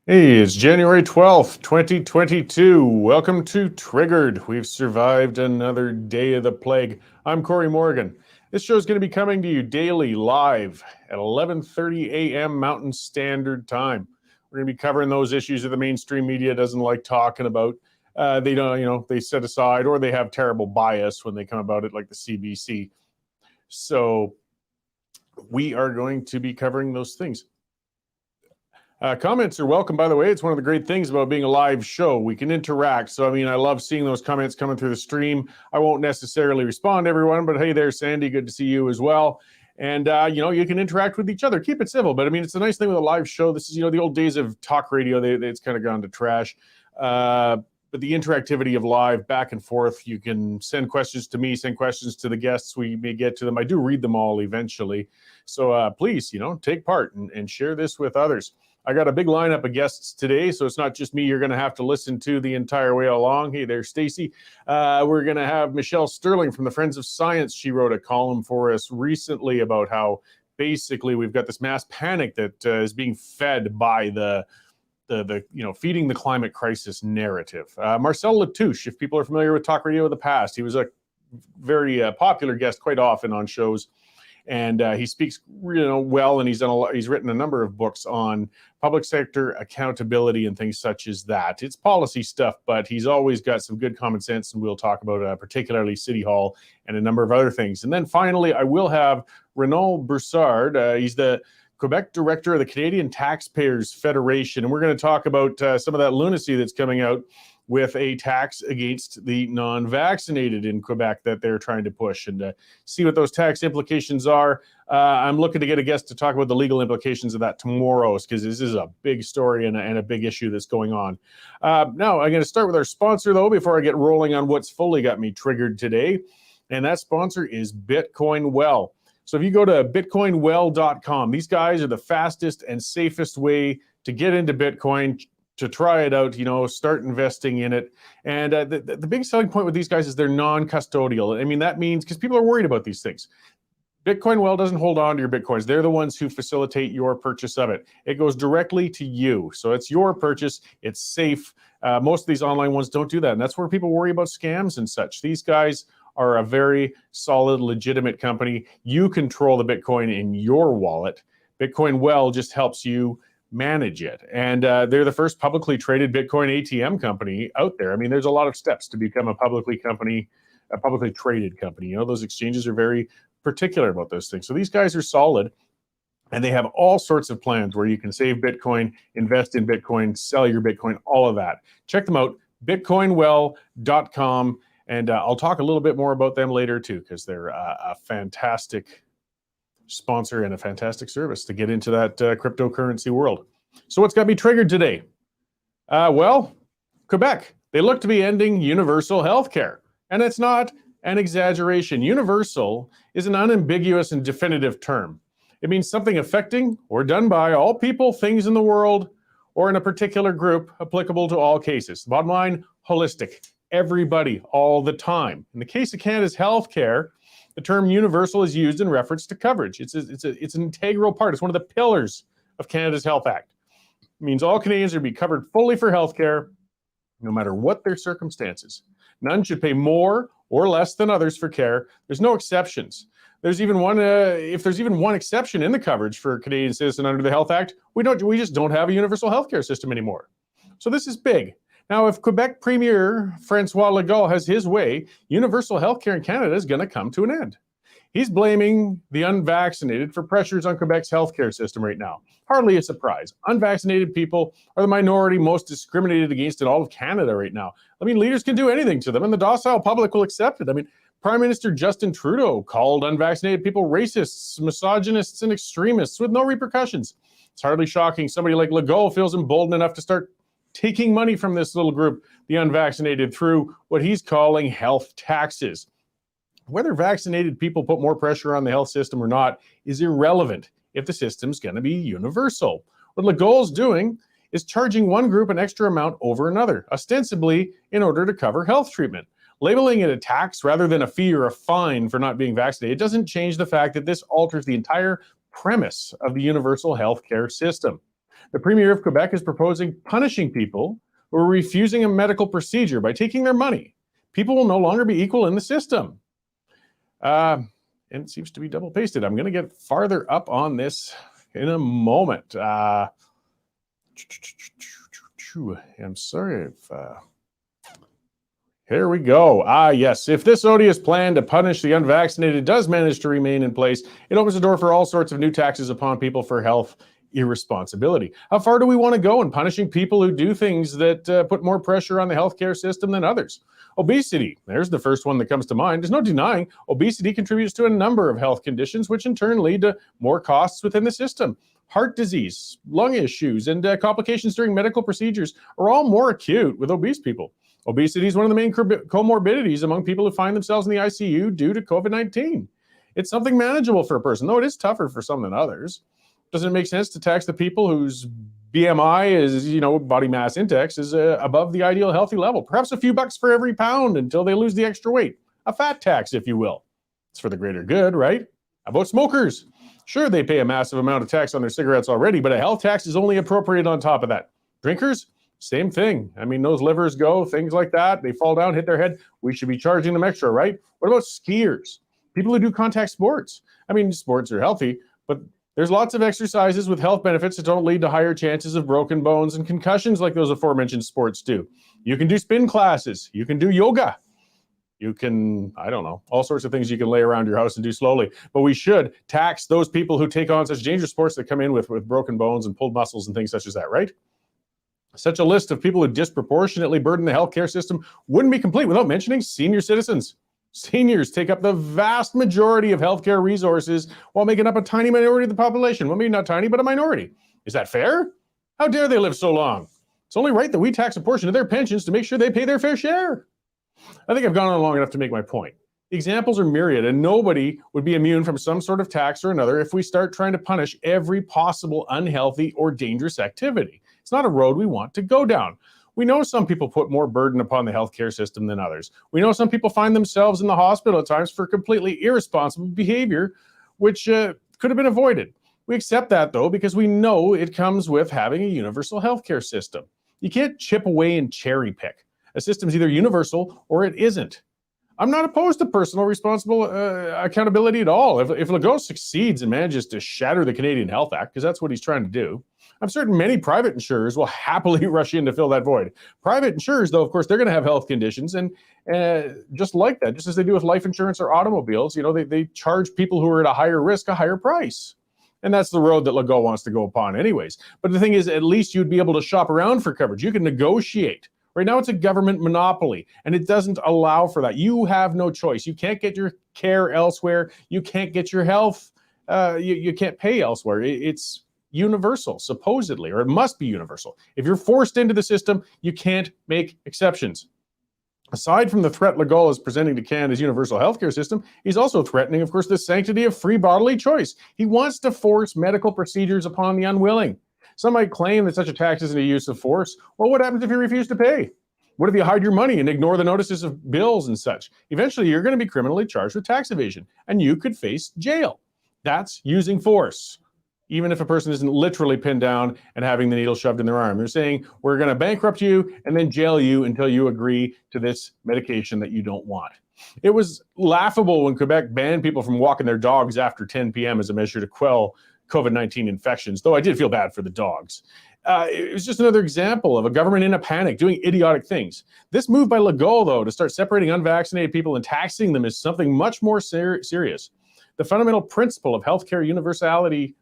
Hey, it's January 12th, 2022. Welcome to Triggered. We've survived another day of the plague. I'm Cory Morgan. This show is going to be coming to you daily, live at 11:30 a.m. Mountain Standard Time. We're going to be covering those issues that the mainstream media doesn't like talking about. They don't, they set aside, or they have terrible bias when they come about it, like the CBC. So we are going to be covering those things. Comments are welcome, by the way. It's one of the great things about being a live show. We can interact. So, I love seeing those comments coming through the stream. I won't necessarily respond to everyone, but hey there, Sandy. Good to see you as well. And, you can interact with each other. Keep it civil. But, it's a nice thing with a live show. This is, the old days of talk radio. It's kind of gone to trash. But the interactivity of live, back and forth, you can send questions to me, send questions to the guests. We may get to them. I do read them all eventually. So please, take part and share this with others. I got a big lineup of guests today, so it's not just me you're going to have to listen to the entire way along. Hey there, Stacy. We're going to have Michelle Stirling from the Friends of Science. She wrote a column for us recently about how basically we've got this mass panic that is being fed by the feeding the climate crisis narrative. Marcel Latouche, if people are familiar with talk radio of the past, he was a very popular guest quite often on shows. And he speaks well, and he's written a number of books on public sector accountability and things such as that. It's policy stuff, but he's always got some good common sense, and we'll talk about particularly City Hall and a number of other things. And then finally, I will have Renauld Brousard. He's the Quebec director of the Canadian Taxpayers Federation, and we're going to talk about some of that lunacy that's coming out with a tax against the non-vaccinated in Quebec that they're trying to push, and see what those tax implications are. I'm looking to get a guest to talk about the legal implications of that tomorrow, because this is a big story and a big issue that's going on. Now, I'm going to start with our sponsor, though, before I get rolling on what's fully got me triggered today, and that sponsor is Bitcoin Well. So if you go to bitcoinwell.com, these guys are the fastest and safest way to get into Bitcoin, to try it out, start investing in it. And the big selling point with these guys is they're non-custodial. That means, because people are worried about these things, Bitcoin Well doesn't hold on to your Bitcoins. They're the ones who facilitate your purchase of it. It goes directly to you. So it's your purchase. It's safe. Most of these online ones don't do that. And that's where people worry about scams and such. These guys are a very solid, legitimate company. You control the Bitcoin in your wallet. Bitcoin Well just helps you manage it. And they're the first publicly traded Bitcoin ATM company out there. There's a lot of steps to become a publicly traded company. Those exchanges are very particular about those things. So these guys are solid, and they have all sorts of plans where you can save Bitcoin, invest in Bitcoin, sell your Bitcoin, all of that. Check them out, bitcoinwell.com. And I'll talk a little bit more about them later too, because they're a fantastic sponsor and a fantastic service to get into that cryptocurrency world. So what's got me triggered today? Well, Quebec, they look to be ending universal health care. And it's not an exaggeration. Universal is an unambiguous and definitive term. It means something affecting or done by all people, things in the world, or in a particular group, applicable to all cases. Bottom line, holistic. Everybody, all the time. In the case of Canada's health care, the term universal is used in reference to coverage. It's an integral part. It's one of the pillars of Canada's Health Act. It means all Canadians are to be covered fully for health care, no matter what their circumstances. None should pay more or less than others for care. There's no exceptions. There's even one. If there's even one exception in the coverage for a Canadian citizen under the Health Act, we just don't have a universal healthcare system anymore. So this is big. Now, if Quebec Premier François Legault has his way, universal healthcare in Canada is going to come to an end. He's blaming the unvaccinated for pressures on Quebec's healthcare system right now. Hardly a surprise. Unvaccinated people are the minority most discriminated against in all of Canada right now. Leaders can do anything to them, and the docile public will accept it. Prime Minister Justin Trudeau called unvaccinated people racists, misogynists, and extremists with no repercussions. It's hardly shocking somebody like Legault feels emboldened enough to start taking money from this little group, the unvaccinated, through what he's calling health taxes. Whether vaccinated people put more pressure on the health system or not is irrelevant if the system's going to be universal. What Legault's doing is charging one group an extra amount over another, ostensibly in order to cover health treatment. Labeling it a tax rather than a fee or a fine for not being vaccinated doesn't change the fact that this alters the entire premise of the universal healthcare system. The Premier of Quebec is proposing punishing people who are refusing a medical procedure by taking their money. People will no longer be equal in the system. And it seems to be double pasted. I'm going to get farther up on this in a moment. I'm sorry if... Here we go. Yes. If this odious plan to punish the unvaccinated does manage to remain in place, it opens the door for all sorts of new taxes upon people for health irresponsibility. How far do we want to go in punishing people who do things that put more pressure on the healthcare system than others? Obesity. There's the first one that comes to mind. There's no denying obesity contributes to a number of health conditions, which in turn lead to more costs within the system. Heart disease, lung issues, and complications during medical procedures are all more acute with obese people. Obesity is one of the main comorbidities among people who find themselves in the ICU due to COVID-19. It's something manageable for a person, though it is tougher for some than others. Doesn't it make sense to tax the people whose BMI is, body mass index is above the ideal healthy level? Perhaps a few bucks for every pound until they lose the extra weight. A fat tax, if you will. It's for the greater good, right? How about smokers? Sure, they pay a massive amount of tax on their cigarettes already, but a health tax is only appropriate on top of that. Drinkers? Same thing. I mean, those livers go, things like that. They fall down, hit their head. We should be charging them extra, right? What about skiers? People who do contact sports. I mean, sports are healthy, but there's lots of exercises with health benefits that don't lead to higher chances of broken bones and concussions like those aforementioned sports do. You can do spin classes. You can do yoga. You can, all sorts of things you can lay around your house and do slowly. But we should tax those people who take on such dangerous sports that come in with broken bones and pulled muscles and things such as that, right? Such a list of people who disproportionately burden the healthcare system wouldn't be complete without mentioning senior citizens. Seniors take up the vast majority of healthcare resources while making up a tiny minority of the population. Well, maybe not tiny, but a minority. Is that fair? How dare they live so long? It's only right that we tax a portion of their pensions to make sure they pay their fair share. I think I've gone on long enough to make my point. The examples are myriad, and nobody would be immune from some sort of tax or another if we start trying to punish every possible unhealthy or dangerous activity. It's not a road we want to go down. We know some people put more burden upon the healthcare system than others. We know some people find themselves in the hospital at times for completely irresponsible behavior, which could have been avoided. We accept that, though, because we know it comes with having a universal healthcare system. You can't chip away and cherry pick. A system is either universal or it isn't. I'm not opposed to personal responsible accountability at all. If Legault succeeds and manages to shatter the Canadian Health Act, because that's what he's trying to do, I'm certain many private insurers will happily rush in to fill that void. Private insurers, though, of course, they're going to have health conditions, and just like that, just as they do with life insurance or automobiles, they charge people who are at a higher risk a higher price. And that's the road that Legault wants to go upon anyways. But the thing is, at least you'd be able to shop around for coverage. You can negotiate. Right now, it's a government monopoly, and it doesn't allow for that. You have no choice. You can't get your care elsewhere. You can't get your health. You can't pay elsewhere. It's universal, supposedly, or it must be universal. If you're forced into the system, you can't make exceptions. Aside from the threat Legault is presenting to Canada's universal healthcare system, he's also threatening, of course, the sanctity of free bodily choice. He wants to force medical procedures upon the unwilling. Some might claim that such a tax isn't a use of force. Well, what happens if you refuse to pay? What if you hide your money and ignore the notices of bills and such? Eventually, you're going to be criminally charged with tax evasion, and you could face jail. That's using force, even if a person isn't literally pinned down and having the needle shoved in their arm. They're saying, we're going to bankrupt you and then jail you until you agree to this medication that you don't want. It was laughable when Quebec banned people from walking their dogs after 10 p.m. as a measure to quell COVID-19 infections, though I did feel bad for the dogs. It was just another example of a government in a panic doing idiotic things. This move by Legault, though, to start separating unvaccinated people and taxing them is something much more serious. The fundamental principle of healthcare universality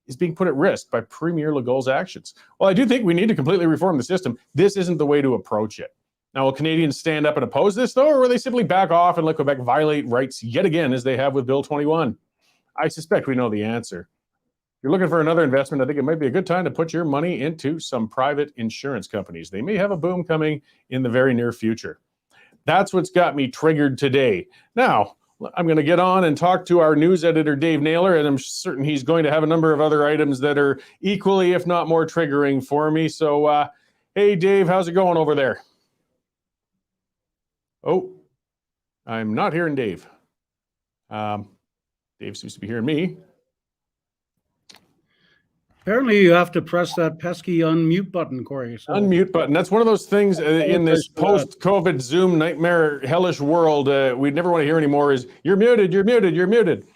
is being put at risk by Premier Legault's actions. Well, I do think we need to completely reform the system. This isn't the way to approach it. Now, will Canadians stand up and oppose this, though, or will they simply back off and let Quebec violate rights yet again, as they have with Bill 21? I suspect we know the answer. If you're looking for another investment, I think it might be a good time to put your money into some private insurance companies. They may have a boom coming in the very near future. That's what's got me triggered today. Now, I'm going to get on and talk to our news editor, Dave Naylor, and I'm certain he's going to have a number of other items that are equally, if not more, triggering for me. So, hey, Dave, how's it going over there? Oh, I'm not hearing Dave. Dave seems to be hearing me. Apparently, you have to press that pesky unmute button, Cory. So. Unmute button. That's one of those things in this post-COVID Zoom nightmare hellish world we'd never want to hear anymore is, you're muted, you're muted, you're muted.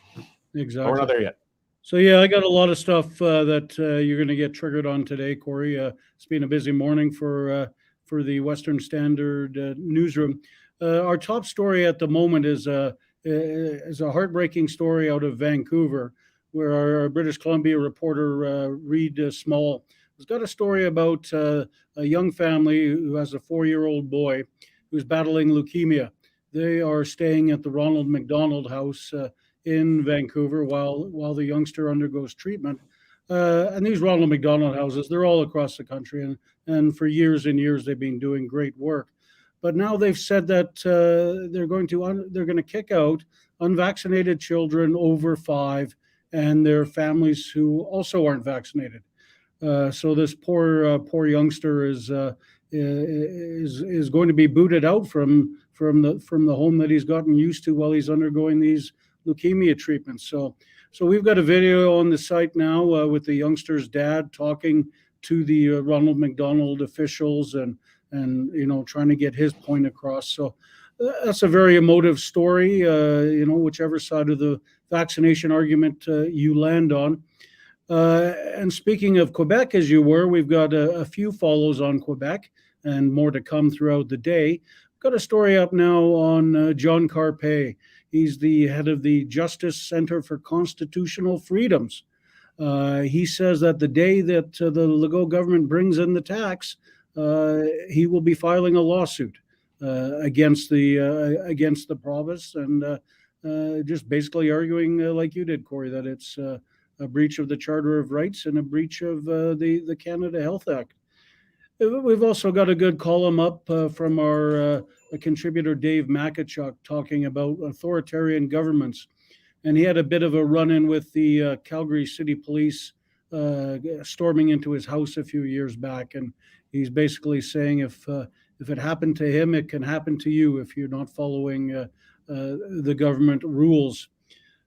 Exactly. Oh, we're not there yet. So, yeah, I got a lot of stuff that you're going to get triggered on today, Cory. It's been a busy morning for the Western Standard newsroom. Our top story at the moment is a heartbreaking story out of Vancouver, where our British Columbia reporter, Reed Small, has got a story about a young family who has a 4-year-old boy who's battling leukemia. They are staying at the Ronald McDonald house in Vancouver while the youngster undergoes treatment. And these Ronald McDonald houses, they're all across the country, and for years and years they've been doing great work. But now they've said that they're going to kick out unvaccinated children over 5 and their families who also aren't vaccinated. So this poor youngster is going to be booted out from the home that he's gotten used to while he's undergoing these leukemia treatments. So we've got a video on the site now with the youngster's dad talking to the Ronald McDonald officials and trying to get his point across. So that's a very emotive story, whichever side of the vaccination argument you land on. And speaking of Quebec, as you were, we've got a few follows on Quebec and more to come throughout the day. Got a story up now on John Carpe. He's the head of the Justice Center for Constitutional Freedoms. He says that the day that the Legault government brings in the tax, he will be filing a lawsuit against the province and just basically arguing, like you did, Cory, that it's a breach of the Charter of Rights and a breach of the Canada Health Act. We've also got a good column up from our contributor Dave Makachuk talking about authoritarian governments, and he had a bit of a run-in with the Calgary City Police storming into his house a few years back, and he's basically saying if it happened to him, it can happen to you if you're not following the government rules.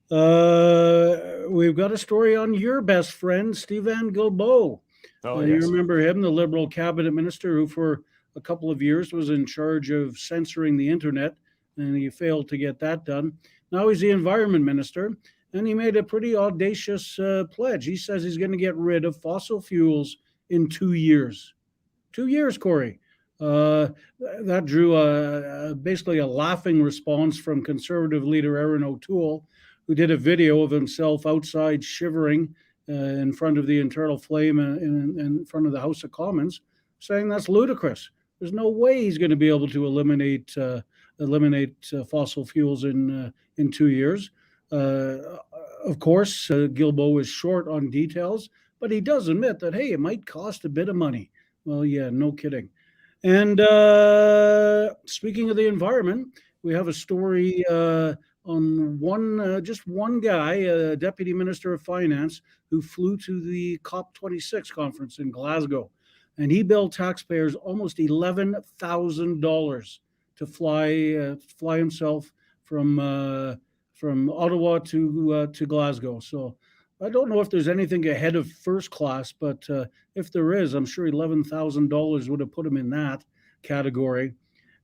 We've got a story on your best friend, Steven Guilbeault. Oh, yes. You remember him, the Liberal cabinet minister who for a couple of years was in charge of censoring the internet, and he failed to get that done. Now he's the environment minister, and he made a pretty audacious pledge. He says he's going to get rid of fossil fuels in 2 years. 2 years, Cory. That drew basically a laughing response from Conservative leader Erin O'Toole, who did a video of himself outside shivering in front of the internal flame in front of the House of Commons, saying that's ludicrous. There's no way he's going to be able to eliminate fossil fuels in 2 years. Of course, Guilbeault is short on details, but he does admit that, hey, it might cost a bit of money. Well, yeah, no kidding. And speaking of the environment, we have a story on just one guy, a deputy minister of finance, who flew to the COP26 conference in Glasgow, and he billed taxpayers almost $11,000 to fly himself from Ottawa to Glasgow. So I don't know if there's anything ahead of first class, but if there is, I'm sure $11,000 would have put him in that category.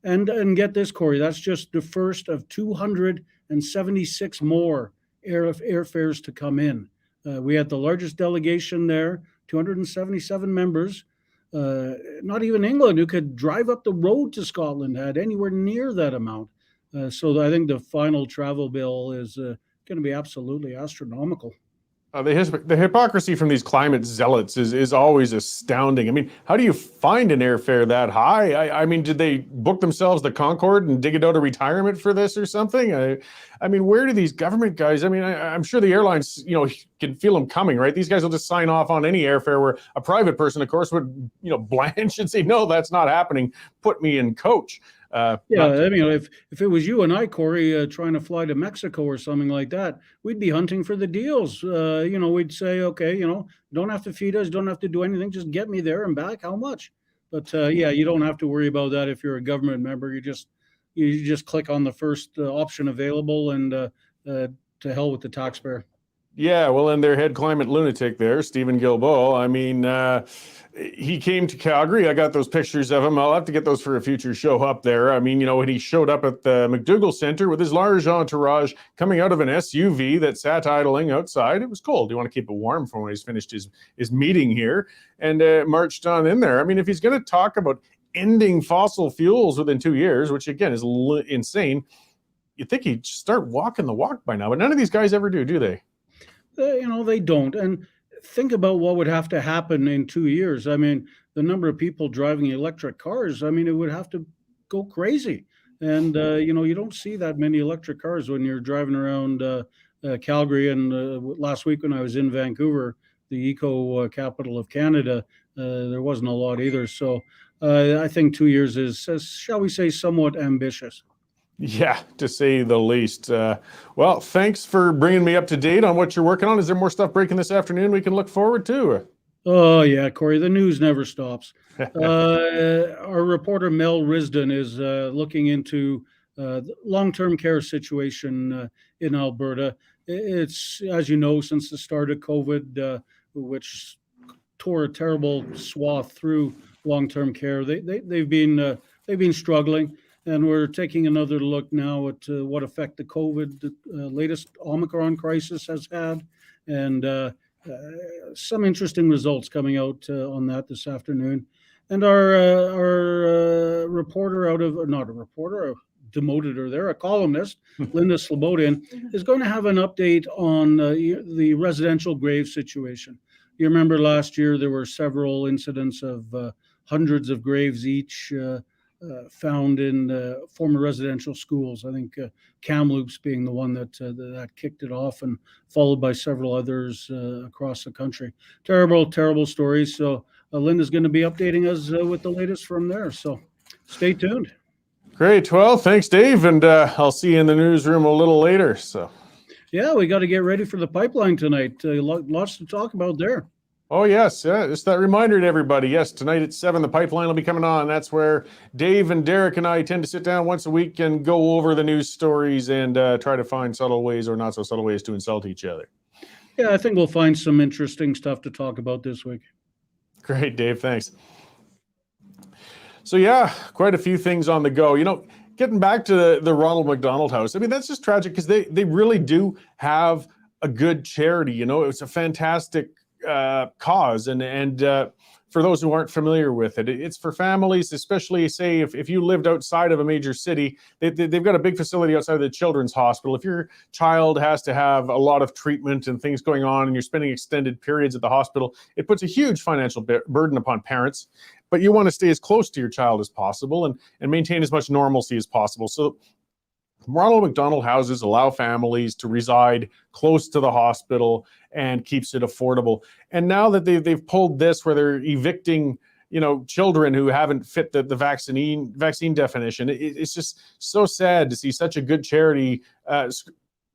And get this, Cory, that's just the first of 276 more airfares to come in. We had the largest delegation there, 277 members. Not even England, who could drive up the road to Scotland, had anywhere near that amount. So I think the final travel bill is going to be absolutely astronomical. The hypocrisy from these climate zealots is always astounding. I mean, how do you find an airfare that high? I mean, did they book themselves the Concorde and dig it out of retirement for this or something? I mean, where do these government guys? I mean, I'm sure the airlines, can feel them coming, right? These guys will just sign off on any airfare where a private person, of course, would, blanch and say, no, that's not happening. Put me in coach. I mean, if it was you and I, Corey, trying to fly to Mexico or something like that, we'd be hunting for the deals. We'd say, okay, don't have to feed us, don't have to do anything, just get me there and back. How much? But you don't have to worry about that if you're a government member. You just click on the first option available, and to hell with the taxpayer. Yeah, well, and their head climate lunatic there, Stephen Guilbeault. I mean, he came to Calgary. I got those pictures of him. I'll have to get those for a future show up there. I mean, when he showed up at the McDougall Centre with his large entourage coming out of an SUV that sat idling outside. It was cold. You want to keep it warm for when he's finished his meeting here, and marched on in there. I mean, if he's going to talk about ending fossil fuels within 2 years, which again is insane, you'd think he'd start walking the walk by now. But none of these guys ever do they? They don't. And think about what would have to happen in 2 years. I mean, the number of people driving electric cars, I mean, it would have to go crazy. And, you don't see that many electric cars when you're driving around Calgary. And last week when I was in Vancouver, the eco capital of Canada, there wasn't a lot either. So I think 2 years is, shall we say, somewhat ambitious. Yeah, to say the least. Well, thanks for bringing me up to date on what you're working on. Is there more stuff breaking this afternoon we can look forward to? Oh, yeah, Corey, the news never stops. Our reporter Mel Risden is looking into the long-term care situation in Alberta. It's, as you know, since the start of COVID, which tore a terrible swath through long-term care, they've been struggling. And we're taking another look now at what effect the COVID latest Omicron crisis has had, and some interesting results coming out on that this afternoon. And our reporter demoted her there, a columnist, Linda Slobodian, is going to have an update on the residential grave situation. You remember last year there were several incidents of hundreds of graves each found in former residential schools. I think Kamloops being the one that kicked it off, and followed by several others across the country. Terrible, terrible stories. So Linda's going to be updating us with the latest from there. So stay tuned. Great. Well, thanks, Dave. And I'll see you in the newsroom a little later. So, yeah, we got to get ready for the pipeline tonight. Lots to talk about there. Oh, yes. Yeah. Just that reminder to everybody. Yes, tonight at 7, the pipeline will be coming on. That's where Dave and Derek and I tend to sit down once a week and go over the news stories and try to find subtle ways or not so subtle ways to insult each other. Yeah, I think we'll find some interesting stuff to talk about this week. Great, Dave. Thanks. So, yeah, quite a few things on the go. Getting back to the Ronald McDonald House, I mean, that's just tragic because they really do have a good charity. It's a fantastic cause, and for those who aren't familiar with it, it's for families, especially say if you lived outside of a major city. They've got a big facility outside of the children's hospital. If your child has to have a lot of treatment and things going on and you're spending extended periods at the hospital, it puts a huge financial burden upon parents. But you want to stay as close to your child as possible and maintain as much normalcy as possible. So Ronald McDonald houses allow families to reside close to the hospital and keeps it affordable. And now that they've pulled this where they're evicting, children who haven't fit the vaccine definition, it's just so sad to see such a good charity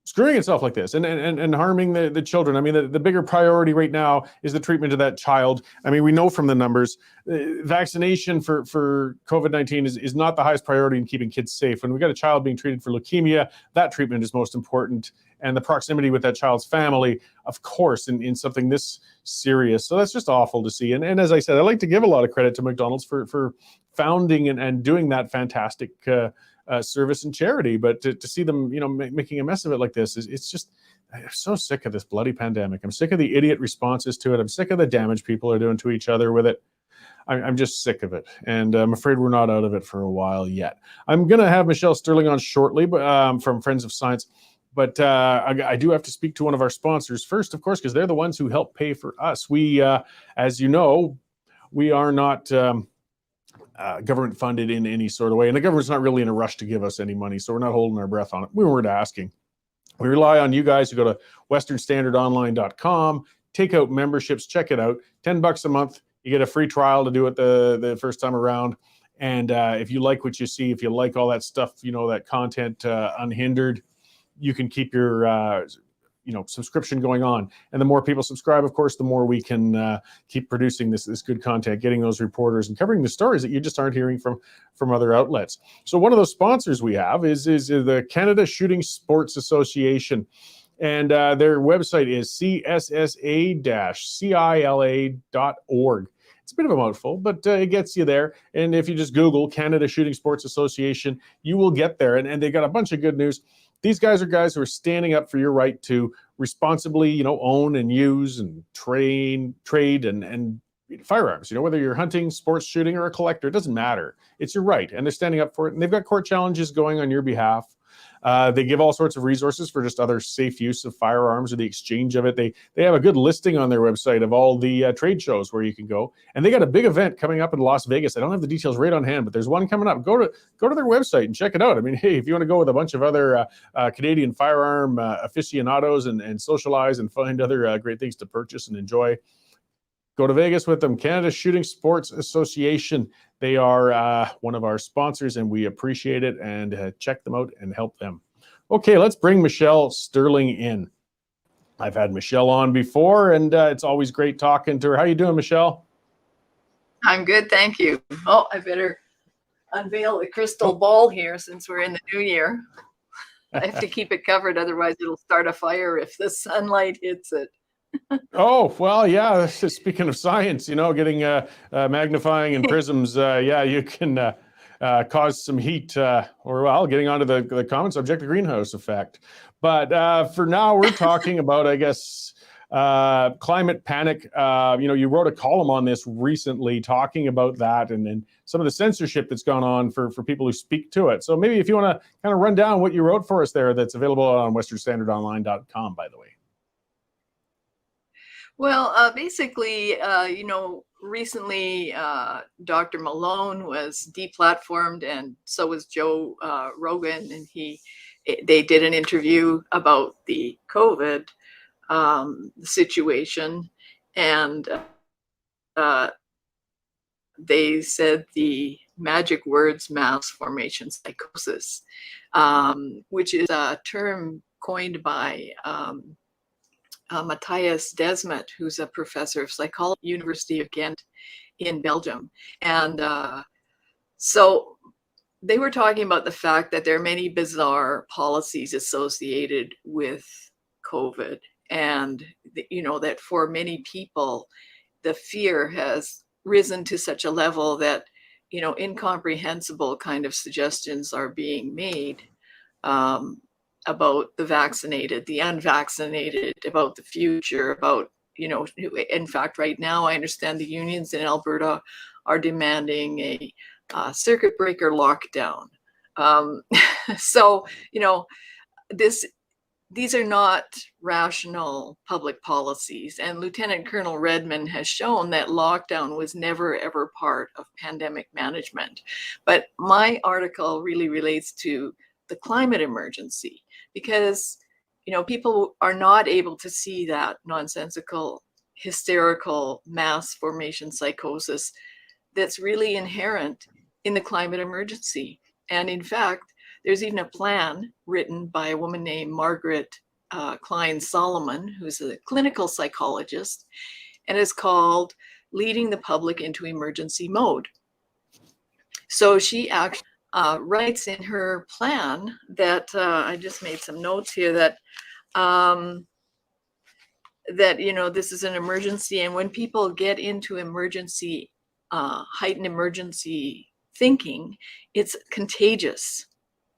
screwing itself like this and harming the children. I mean, the bigger priority right now is the treatment of that child. I mean, we know from the numbers, vaccination for COVID-19 is not the highest priority in keeping kids safe. When we got a child being treated for leukemia, that treatment is most important. And the proximity with that child's family, of course, in something this serious. So that's just awful to see. And as I said, I like to give a lot of credit to McDonald's for founding and doing that fantastic service and charity, but to see them, making a mess of it like this it's just, I'm so sick of this bloody pandemic. I'm sick of the idiot responses to it. I'm sick of the damage people are doing to each other with it. I'm just sick of it, and I'm afraid we're not out of it for a while yet. I'm going to have Michelle Stirling on shortly, from Friends of Science. But I do have to speak to one of our sponsors first, of course, because they're the ones who help pay for us. We, as you know, we are not government funded in any sort of way. And the government's not really in a rush to give us any money. So we're not holding our breath on it. We weren't asking. We rely on you guys to go to westernstandardonline.com, take out memberships, check it out. $10 a month. You get a free trial to do it the first time around. And if you like what you see, if you like all that stuff, that content unhindered, you can keep your subscription going on. And the more people subscribe, of course, the more we can keep producing this good content, getting those reporters and covering the stories that you just aren't hearing from other outlets. So one of those sponsors we have is the Canada Shooting Sports Association. And their website is cssa-cila.org. It's a bit of a mouthful, but it gets you there. And if you just Google Canada Shooting Sports Association, you will get there. And they got a bunch of good news. These guys are guys who are standing up for your right to responsibly, own and use and trade and firearms. Whether you're hunting, sports shooting, or a collector, it doesn't matter. It's your right, and they're standing up for it. And they've got court challenges going on your behalf. They give all sorts of resources for just other safe use of firearms or the exchange of it. They have a good listing on their website of all the trade shows where you can go. And they got a big event coming up in Las Vegas. I don't have the details right on hand, but there's one coming up. Go to their website and check it out. I mean, hey, if you want to go with a bunch of other Canadian firearm aficionados and socialize and find other great things to purchase and enjoy, go to Vegas with them. Canada Shooting Sports Association. They are one of our sponsors, and we appreciate it. And check them out and help them. Okay, let's bring Michelle Stirling in. I've had Michelle on before, and it's always great talking to her. How you doing, Michelle? I'm good, thank you. Oh, I better unveil the crystal ball here since we're in the new year. I have to keep it covered, otherwise it'll start a fire if the sunlight hits it. Oh, well, yeah. Speaking of science, getting magnifying and prisms, you can cause some heat getting onto the common subject, the greenhouse effect. But for now, we're talking about, I guess, climate panic. You wrote a column on this recently talking about that and some of the censorship that's gone on for people who speak to it. So maybe if you want to kind of run down what you wrote for us there, that's available on westernstandardonline.com, by the way. Well, basically, recently Dr. Malone was deplatformed, and so was Joe Rogan, and they did an interview about the COVID situation, and they said the magic words mass formation psychosis, which is a term coined by Matthias Desmet, who's a professor of psychology at the University of Ghent in Belgium. And so they were talking about the fact that there are many bizarre policies associated with COVID, and that for many people, the fear has risen to such a level that incomprehensible kind of suggestions are being made about the vaccinated, the unvaccinated, about the future, about, in fact, right now, I understand the unions in Alberta are demanding a circuit breaker lockdown. So, these are not rational public policies. And Lieutenant Colonel Redmond has shown that lockdown was never, ever part of pandemic management. But my article really relates to the climate emergency, because people are not able to see that nonsensical, hysterical mass formation psychosis that's really inherent in the climate emergency. And in fact, there's even a plan written by a woman named Margaret Klein Solomon, who's a clinical psychologist, and is called Leading the Public into Emergency Mode. So she actually writes in her plan that I just made some notes here that this is an emergency, and when people get into emergency, heightened emergency thinking, it's contagious.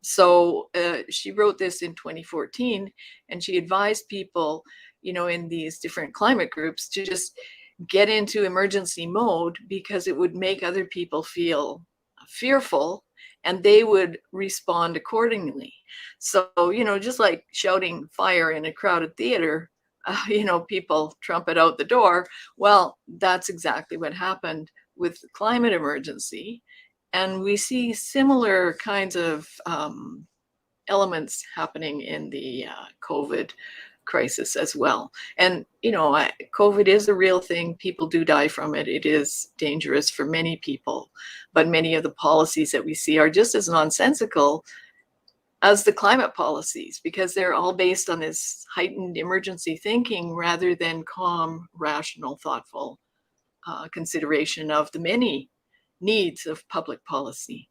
So she wrote this in 2014, and she advised people, in these different climate groups to just get into emergency mode because it would make other people feel fearful, and they would respond accordingly. So, just like shouting fire in a crowded theater, people trumpet out the door. Well, that's exactly what happened with the climate emergency. And we see similar kinds of elements happening in the COVID crisis as well. And, COVID is a real thing. People do die from it. It is dangerous for many people. But many of the policies that we see are just as nonsensical as the climate policies, because they're all based on this heightened emergency thinking rather than calm, rational, thoughtful consideration of the many needs of public policy.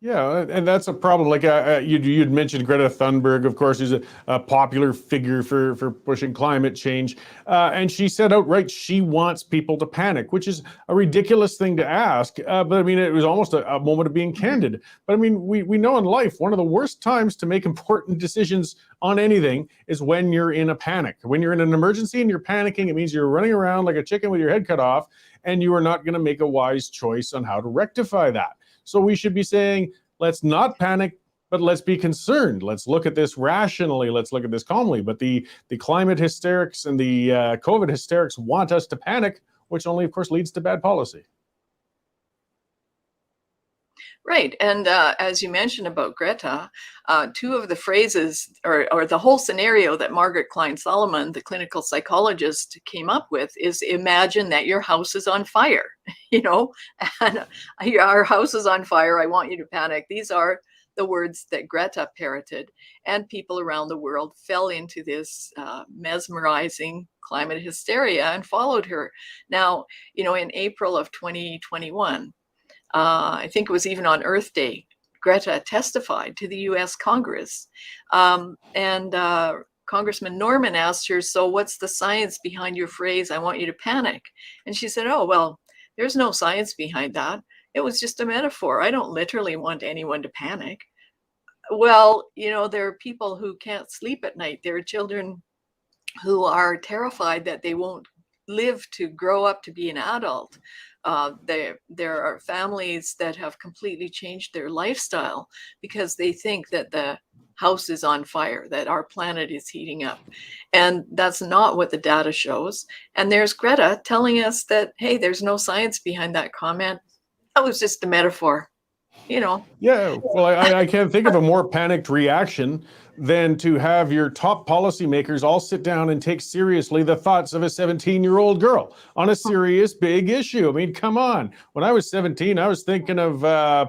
Yeah, and that's a problem. Like you'd mentioned Greta Thunberg, of course, who's a popular figure for pushing climate change. And she said outright she wants people to panic, which is a ridiculous thing to ask. But I mean, it was almost a moment of being candid. But I mean, we know in life, one of the worst times to make important decisions on anything is when you're in a panic. When you're in an emergency and you're panicking, it means you're running around like a chicken with your head cut off, and you are not going to make a wise choice on how to rectify that. So we should be saying, let's not panic, but let's be concerned. Let's look at this rationally. Let's look at this calmly. But the climate hysterics and the COVID hysterics want us to panic, which only, of course, leads to bad policy. Right. And as you mentioned about Greta, two of the phrases or the whole scenario that Margaret Klein-Solomon, the clinical psychologist, came up with is imagine that your house is on fire, and our house is on fire. I want you to panic. These are the words that Greta parroted, and people around the world fell into this mesmerizing climate hysteria and followed her. Now, in April of 2021, I think it was even on Earth Day, Greta testified to the US Congress. And Congressman Norman asked her, so what's the science behind your phrase, I want you to panic? And she said, oh, well, there's no science behind that. It was just a metaphor. I don't literally want anyone to panic. Well, there are people who can't sleep at night. There are children who are terrified that they won't live to grow up to be an adult. There are families that have completely changed their lifestyle because they think that the house is on fire, that our planet is heating up. And that's not what the data shows. And there's Greta telling us that, hey, there's no science behind that comment. That was just a metaphor, Yeah, well, I can't think of a more panicked reaction than to have your top policymakers all sit down and take seriously the thoughts of a 17-year-old girl on a serious big issue. I mean, come on. When I was 17, I was thinking of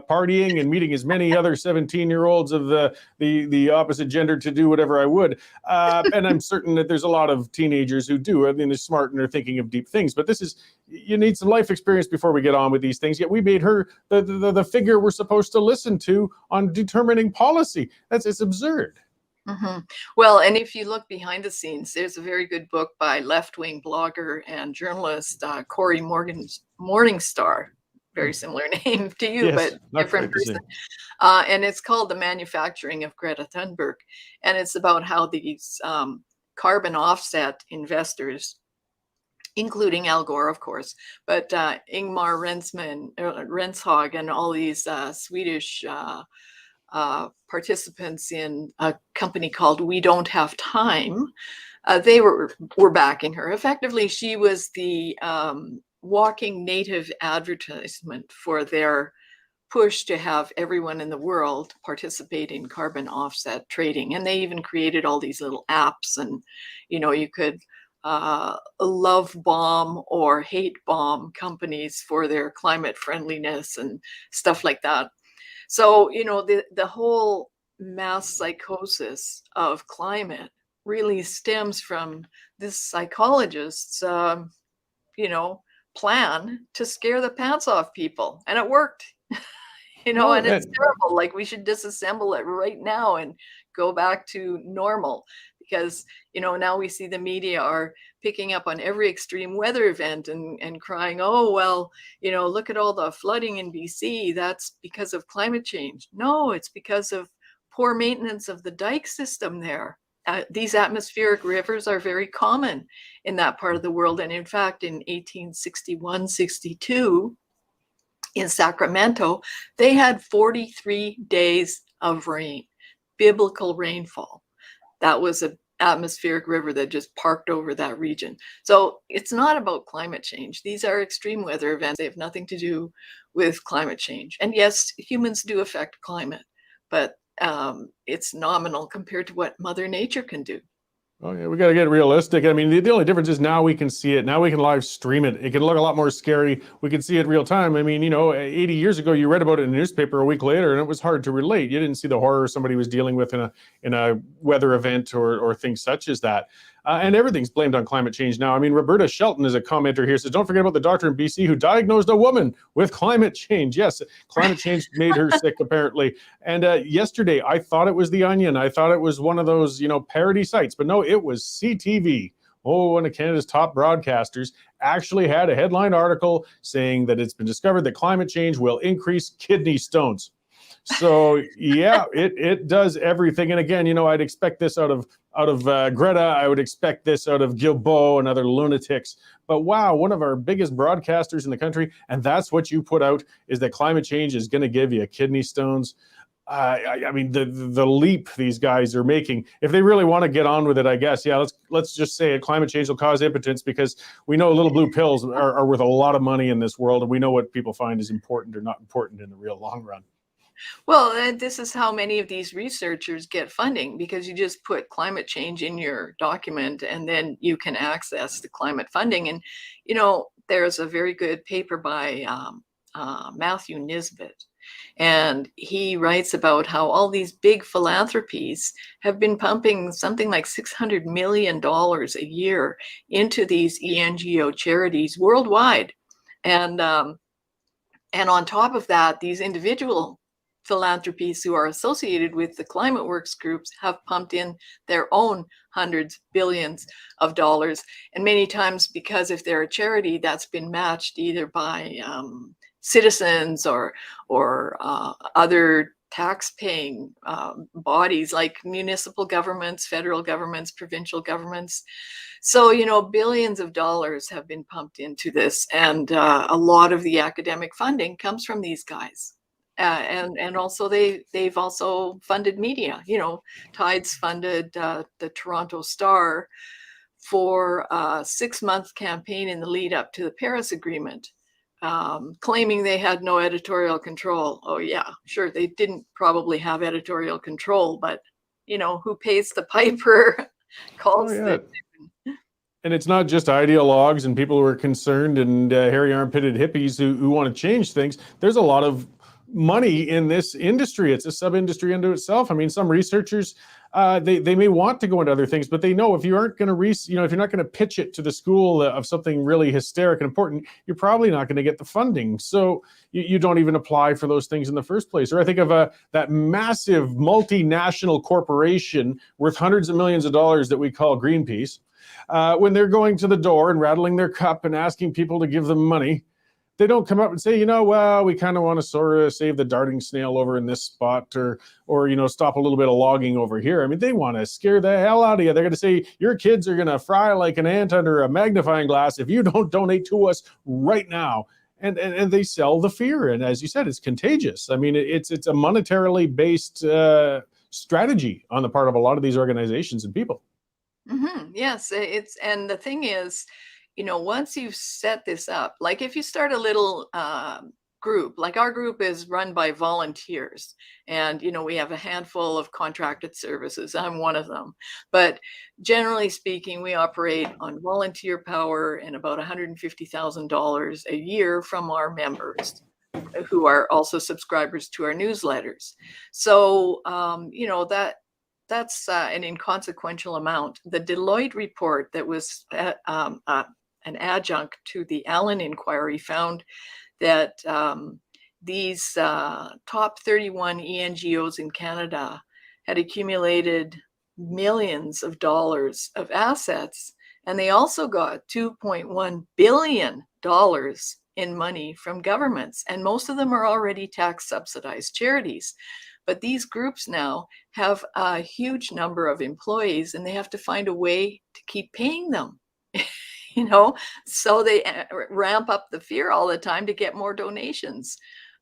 partying and meeting as many other 17-year-olds of the opposite gender to do whatever I would. And I'm certain that there's a lot of teenagers who do. I mean, they're smart and they're thinking of deep things. But you need some life experience before we get on with these things. Yet we made her the figure we're supposed to listen to on determining policy. It's absurd. Mm-hmm. Well, and if you look behind the scenes, there's a very good book by left-wing blogger and journalist Cory Morningstar, very similar name to you, yes, but different person. And it's called The Manufacturing of Greta Thunberg. And it's about how these carbon offset investors, including Al Gore, of course, but Ingmar Renshag and all these Swedish participants in a company called We Don't Have Time, they were backing her. Effectively, she was the walking native advertisement for their push to have everyone in the world participate in carbon offset trading. And they even created all these little apps, and you could love bomb or hate bomb companies for their climate friendliness and stuff like that. So, the whole mass psychosis of climate really stems from this psychologist's, plan to scare the pants off people. And it worked, and it's terrible. Like, we should disassemble it right now and go back to normal. Because, now we see the media are picking up on every extreme weather event and crying, oh, well, look at all the flooding in BC. That's because of climate change. No, it's because of poor maintenance of the dike system there. These atmospheric rivers are very common in that part of the world. And in fact, in 1861-62, in Sacramento, they had 43 days of rain, biblical rainfall. That was an atmospheric river that just parked over that region. So it's not about climate change. These are extreme weather events. They have nothing to do with climate change. And yes, humans do affect climate, but it's nominal compared to what Mother Nature can do. Oh yeah, we got to get realistic. I mean, the only difference is now we can see it. Now we can live stream it. It can look a lot more scary. We can see it real time. I mean, 80 years ago, you read about it in the newspaper a week later, and it was hard to relate. You didn't see the horror somebody was dealing with in a weather event or things such as that. And everything's blamed on climate change now. I mean, Roberta Shelton is a commenter here, says, don't forget about the doctor in BC who diagnosed a woman with climate change. Yes, climate change made her sick, apparently. And yesterday, I thought it was The Onion. I thought it was one of those, parody sites. But no, it was CTV. Oh, one of Canada's top broadcasters actually had a headline article saying that it's been discovered that climate change will increase kidney stones. So yeah, it does everything. And again, I'd expect this out of Greta. I would expect this out of Guilbeault and other lunatics. But wow, one of our biggest broadcasters in the country, and that's what you put out, is that climate change is going to give you kidney stones. I mean, the leap these guys are making, if they really want to get on with it, I guess, yeah, let's just say it. Climate change will cause impotence, because we know little blue pills are worth a lot of money in this world, and we know what people find is important or not important in the real long run. Well, this is how many of these researchers get funding, because you just put climate change in your document and then you can access the climate funding. And, there's a very good paper by Matthew Nisbet, and he writes about how all these big philanthropies have been pumping something like $600 million a year into these ENGO charities worldwide. And on top of that, these individual philanthropies who are associated with the climate works groups have pumped in their own hundreds, billions of dollars. And many times, because if they're a charity, that's been matched either by citizens or other tax-paying bodies like municipal governments, federal governments, provincial governments. So, billions of dollars have been pumped into this. And a lot of the academic funding comes from these guys. And also they've also funded media. Tides funded the Toronto Star for a 6-month campaign in the lead up to the Paris Agreement, claiming they had no editorial control. Oh yeah, sure, they didn't probably have editorial control, but who pays the piper calls the tune. And it's not just ideologues and people who are concerned and hairy armpitted hippies who want to change things. There's a lot of money in this industry. It's a sub-industry unto itself. I mean, some researchers, they may want to go into other things, but they know if you aren't going to if you're not going to pitch it to the school of something really hysteric and important, you're probably not going to get the funding. So you don't even apply for those things in the first place. Or I think of that massive multinational corporation worth hundreds of millions of dollars that we call Greenpeace. When they're going to the door and rattling their cup and asking people to give them money, they don't come up and say, well, we kind of want to sort of save the darting snail over in this spot, or stop a little bit of logging over here. I mean, they want to scare the hell out of you. They're going to say, your kids are going to fry like an ant under a magnifying glass if you don't donate to us right now. And they sell the fear. And as you said, it's contagious. I mean, it's a monetarily based strategy on the part of a lot of these organizations and people. Mm-hmm. Yes, and the thing is, once you've set this up, like if you start a little group, like our group is run by volunteers, and we have a handful of contracted services. I'm one of them, but generally speaking, we operate on volunteer power and about $150,000 a year from our members, who are also subscribers to our newsletters. So that's an inconsequential amount. The Deloitte report that was an adjunct to the Allen inquiry found that these top 31 ENGOs in Canada had accumulated millions of dollars of assets, and they also got $2.1 billion in money from governments, and most of them are already tax subsidized charities. But these groups now have a huge number of employees, and they have to find a way to keep paying them. so they ramp up the fear all the time to get more donations.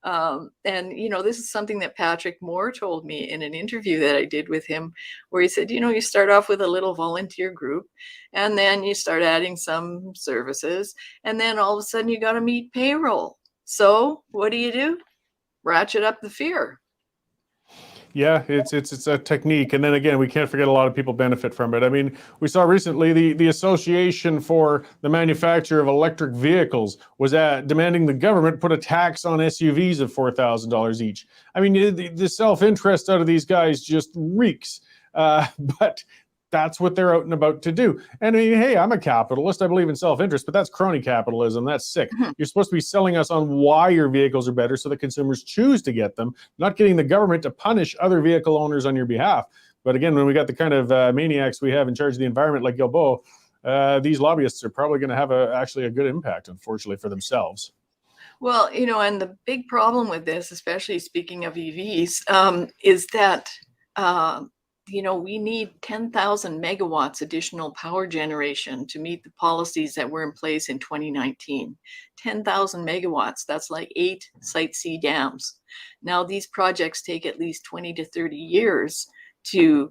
And this is something that Patrick Moore told me in an interview that I did with him, where he said, you start off with a little volunteer group, and then you start adding some services, and then all of a sudden you got to meet payroll. So what do? Ratchet up the fear. Yeah, it's a technique, and then again, we can't forget a lot of people benefit from it. I mean, we saw recently the Association for the Manufacture of Electric Vehicles was demanding the government put a tax on SUVs of $4,000 each. I mean, the self-interest out of these guys just reeks, but that's what they're out and about to do. And I mean, hey, I'm a capitalist. I believe in self-interest, but that's crony capitalism. That's sick. Mhm. You're supposed to be selling us on why your vehicles are better so that consumers choose to get them, not getting the government to punish other vehicle owners on your behalf. But again, when we got the kind of maniacs we have in charge of the environment like Guilbeault, these lobbyists are probably going to have actually a good impact, unfortunately, for themselves. Well, and the big problem with this, especially speaking of EVs, is that we need 10,000 megawatts additional power generation to meet the policies that were in place in 2019. 10,000 megawatts, that's like 8 Site C dams. Now, these projects take at least 20 to 30 years to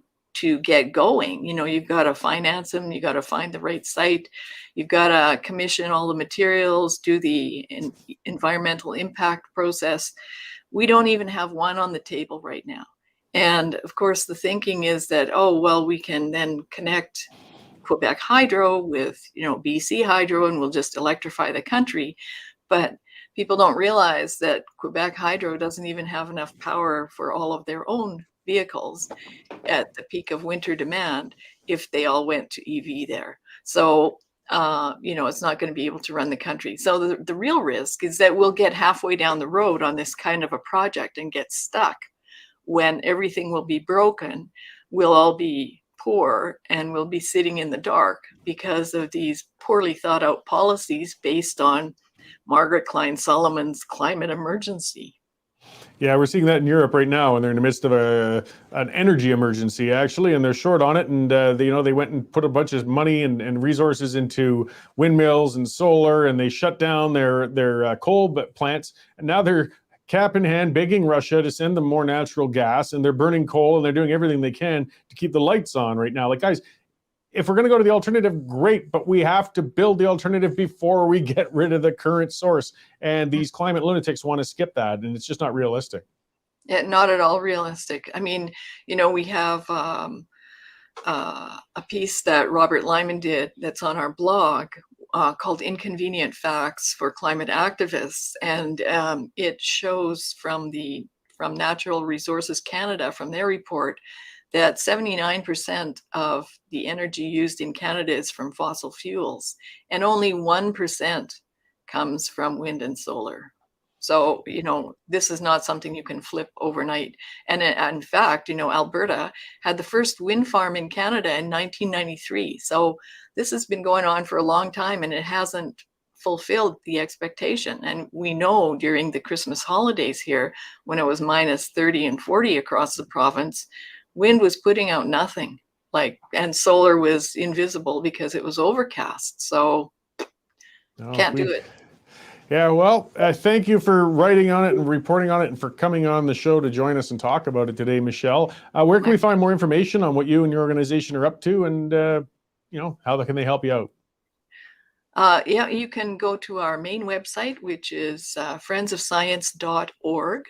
get going. You've got to finance them, you've got to find the right site, you've got to commission all the materials, do the environmental impact process. We don't even have one on the table right now. And of course, the thinking is that, we can then connect Quebec Hydro with, BC Hydro, and we'll just electrify the country. But people don't realize that Quebec Hydro doesn't even have enough power for all of their own vehicles at the peak of winter demand if they all went to EV there. So, it's not going to be able to run the country. So the real risk is that we'll get halfway down the road on this kind of a project and get stuck. When everything will be broken, we'll all be poor and we'll be sitting in the dark because of these poorly thought out policies based on Margaret Klein Solomon's climate emergency. Yeah, we're seeing that in Europe right now, and they're in the midst of an energy emergency, actually, and they're short on it. And they went and put a bunch of money and resources into windmills and solar, and they shut down their coal plants, and now they're cap in hand, begging Russia to send them more natural gas, and they're burning coal, and they're doing everything they can to keep the lights on right now. Like, guys, if we're going to go to the alternative, great, but we have to build the alternative before we get rid of the current source. And these climate lunatics want to skip that, and it's just not realistic. Yeah, not at all realistic. I mean, we have a piece that Robert Lyman did that's on our blog, called Inconvenient Facts for Climate Activists. And it shows from Natural Resources Canada, from their report, that 79% of the energy used in Canada is from fossil fuels, and only 1% comes from wind and solar. So, this is not something you can flip overnight. And in fact, Alberta had the first wind farm in Canada in 1993. So this has been going on for a long time, and it hasn't fulfilled the expectation. And we know during the Christmas holidays here, when it was minus 30 and 40 across the province, wind was putting out nothing, and solar was invisible because it was overcast. So can't do it. Yeah, well, thank you for writing on it and reporting on it, and for coming on the show to join us and talk about it today, Michelle. Where can we find more information on what you and your organization are up to, and how can they help you out? Yeah, you can go to our main website, which is friendsofscience.org.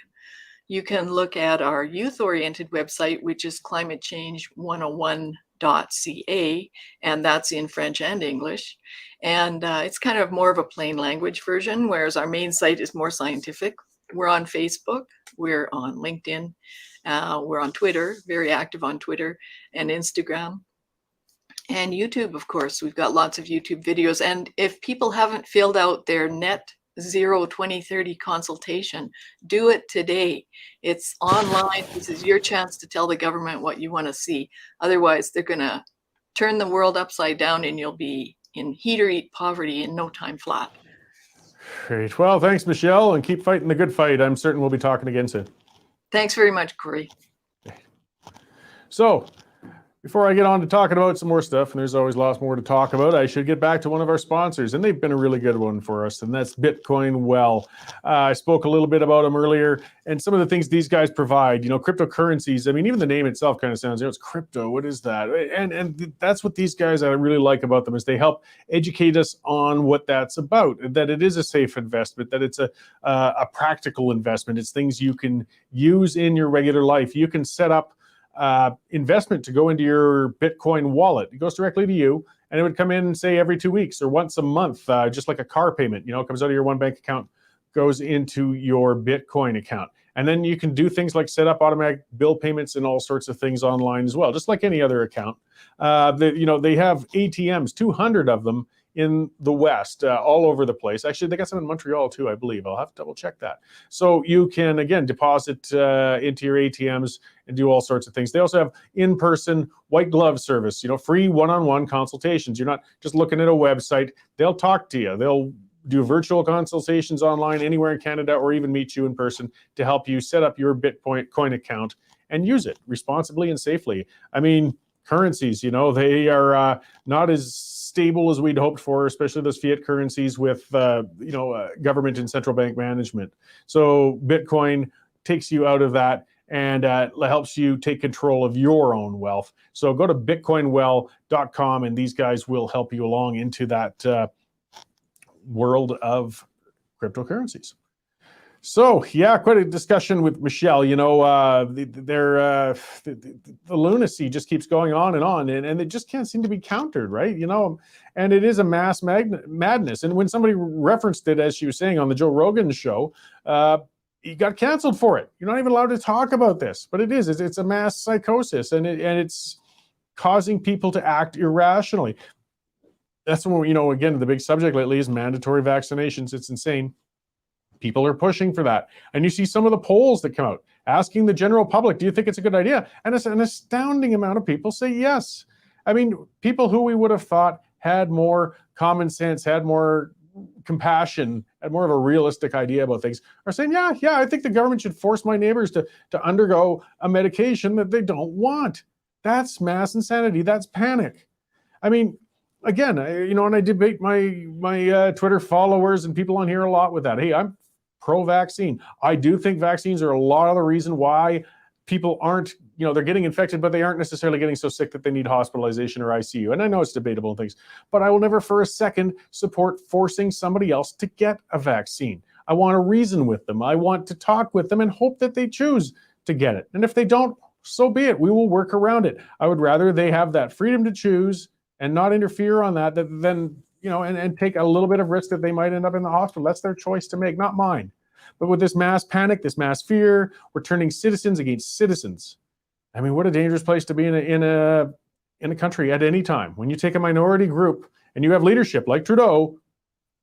You can look at our youth-oriented website, which is climatechange101.ca, and that's in French and English. And it's kind of more of a plain language version, whereas our main site is more scientific. We're on Facebook, we're on LinkedIn, we're on Twitter, very active on Twitter and Instagram. And YouTube, of course, we've got lots of YouTube videos. And if people haven't filled out their Net Zero 2030 consultation, do it today. It's online. This is your chance to tell the government what you want to see. Otherwise, they're going to turn the world upside down, and you'll be in heat or eat poverty in no time flat. Great. Well, thanks, Michelle, and keep fighting the good fight. I'm certain we'll be talking again soon. Thanks very much, Cory. So, Before I get on to talking about some more stuff, and there's always lots more to talk about, I should get back to one of our sponsors, and they've been a really good one for us, and that's Bitcoin Well. I spoke a little bit about them earlier, and some of the things these guys provide, cryptocurrencies. I mean, even the name itself kind of sounds, it's crypto. What is that? And that's what these guys I really like about them is they help educate us on what that's about, that it is a safe investment, that it's a practical investment. It's things you can use in your regular life. You can set up investment to go into your Bitcoin wallet. It goes directly to you, and it would come in, say, every 2 weeks or once a month, just like a car payment. It comes out of your one bank account, goes into your Bitcoin account. And then you can do things like set up automatic bill payments and all sorts of things online as well, just like any other account. They have ATMs, 200 of them in the West, all over the place. Actually, they got some in Montreal too, I believe. I'll have to double check that. So you can, again, deposit into your ATMs and do all sorts of things. They also have in-person white glove service, free one-on-one consultations. You're not just looking at a website. They'll talk to you. They'll do virtual consultations online anywhere in Canada, or even meet you in person to help you set up your Bitcoin account and use it responsibly and safely. I mean, currencies, they are not as stable as we'd hoped for, especially those fiat currencies with, government and central bank management. So Bitcoin takes you out of that and helps you take control of your own wealth. So go to bitcoinwell.com, and these guys will help you along into that world of cryptocurrencies. So, yeah, quite a discussion with Michelle. The lunacy just keeps going on, and it just can't seem to be countered, right? And it is a mass madness. And when somebody referenced it, as she was saying on the Joe Rogan show, he got canceled for it. You're not even allowed to talk about this, but it is. It's a mass psychosis, and it's causing people to act irrationally. That's when, again, the big subject lately is mandatory vaccinations. It's insane. People are pushing for that. And you see some of the polls that come out asking the general public, do you think it's a good idea? And it's an astounding amount of people say yes. I mean, people who we would have thought had more common sense, had more compassion, had more of a realistic idea about things are saying, yeah, I think the government should force my neighbors to undergo a medication that they don't want. That's mass insanity. That's panic. I mean, again, and I debate my Twitter followers and people on here a lot with that. Hey, I'm pro-vaccine. I do think vaccines are a lot of the reason why people aren't, they're getting infected, but they aren't necessarily getting so sick that they need hospitalization or ICU. And I know it's debatable and things, but I will never for a second support forcing somebody else to get a vaccine. I want to reason with them. I want to talk with them and hope that they choose to get it. And if they don't, so be it. We will work around it. I would rather they have that freedom to choose and not interfere on that than and take a little bit of risk that they might end up in the hospital. That's their choice to make, not mine. But with this mass panic, this mass fear, we're turning citizens against citizens. I mean, what a dangerous place to be in a country at any time. When you take a minority group and you have leadership like Trudeau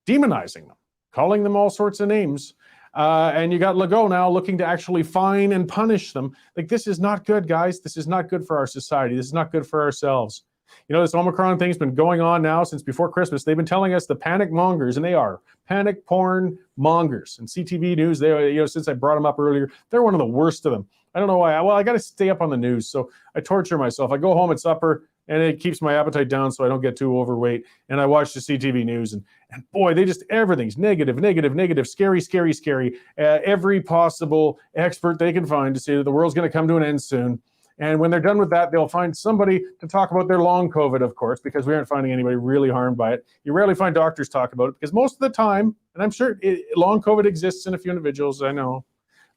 demonizing them, calling them all sorts of names, and you got Legault now looking to actually fine and punish them. Like, this is not good, guys. This is not good for our society. This is not good for ourselves. This Omicron thing's been going on now since before Christmas. They've been telling us the panic mongers, and they are panic porn mongers. And CTV News, they, since I brought them up earlier, they're one of the worst of them. I don't know why. I got to stay up on the news, so I torture myself. I go home at supper, and it keeps my appetite down so I don't get too overweight. And I watch the CTV News, and boy, everything's negative, scary. Every possible expert they can find to say that the world's going to come to an end soon. And when they're done with that, they'll find somebody to talk about their long COVID, of course, because we aren't finding anybody really harmed by it. You rarely find doctors talk about it because most of the time, and I'm sure long COVID exists in a few individuals, I know,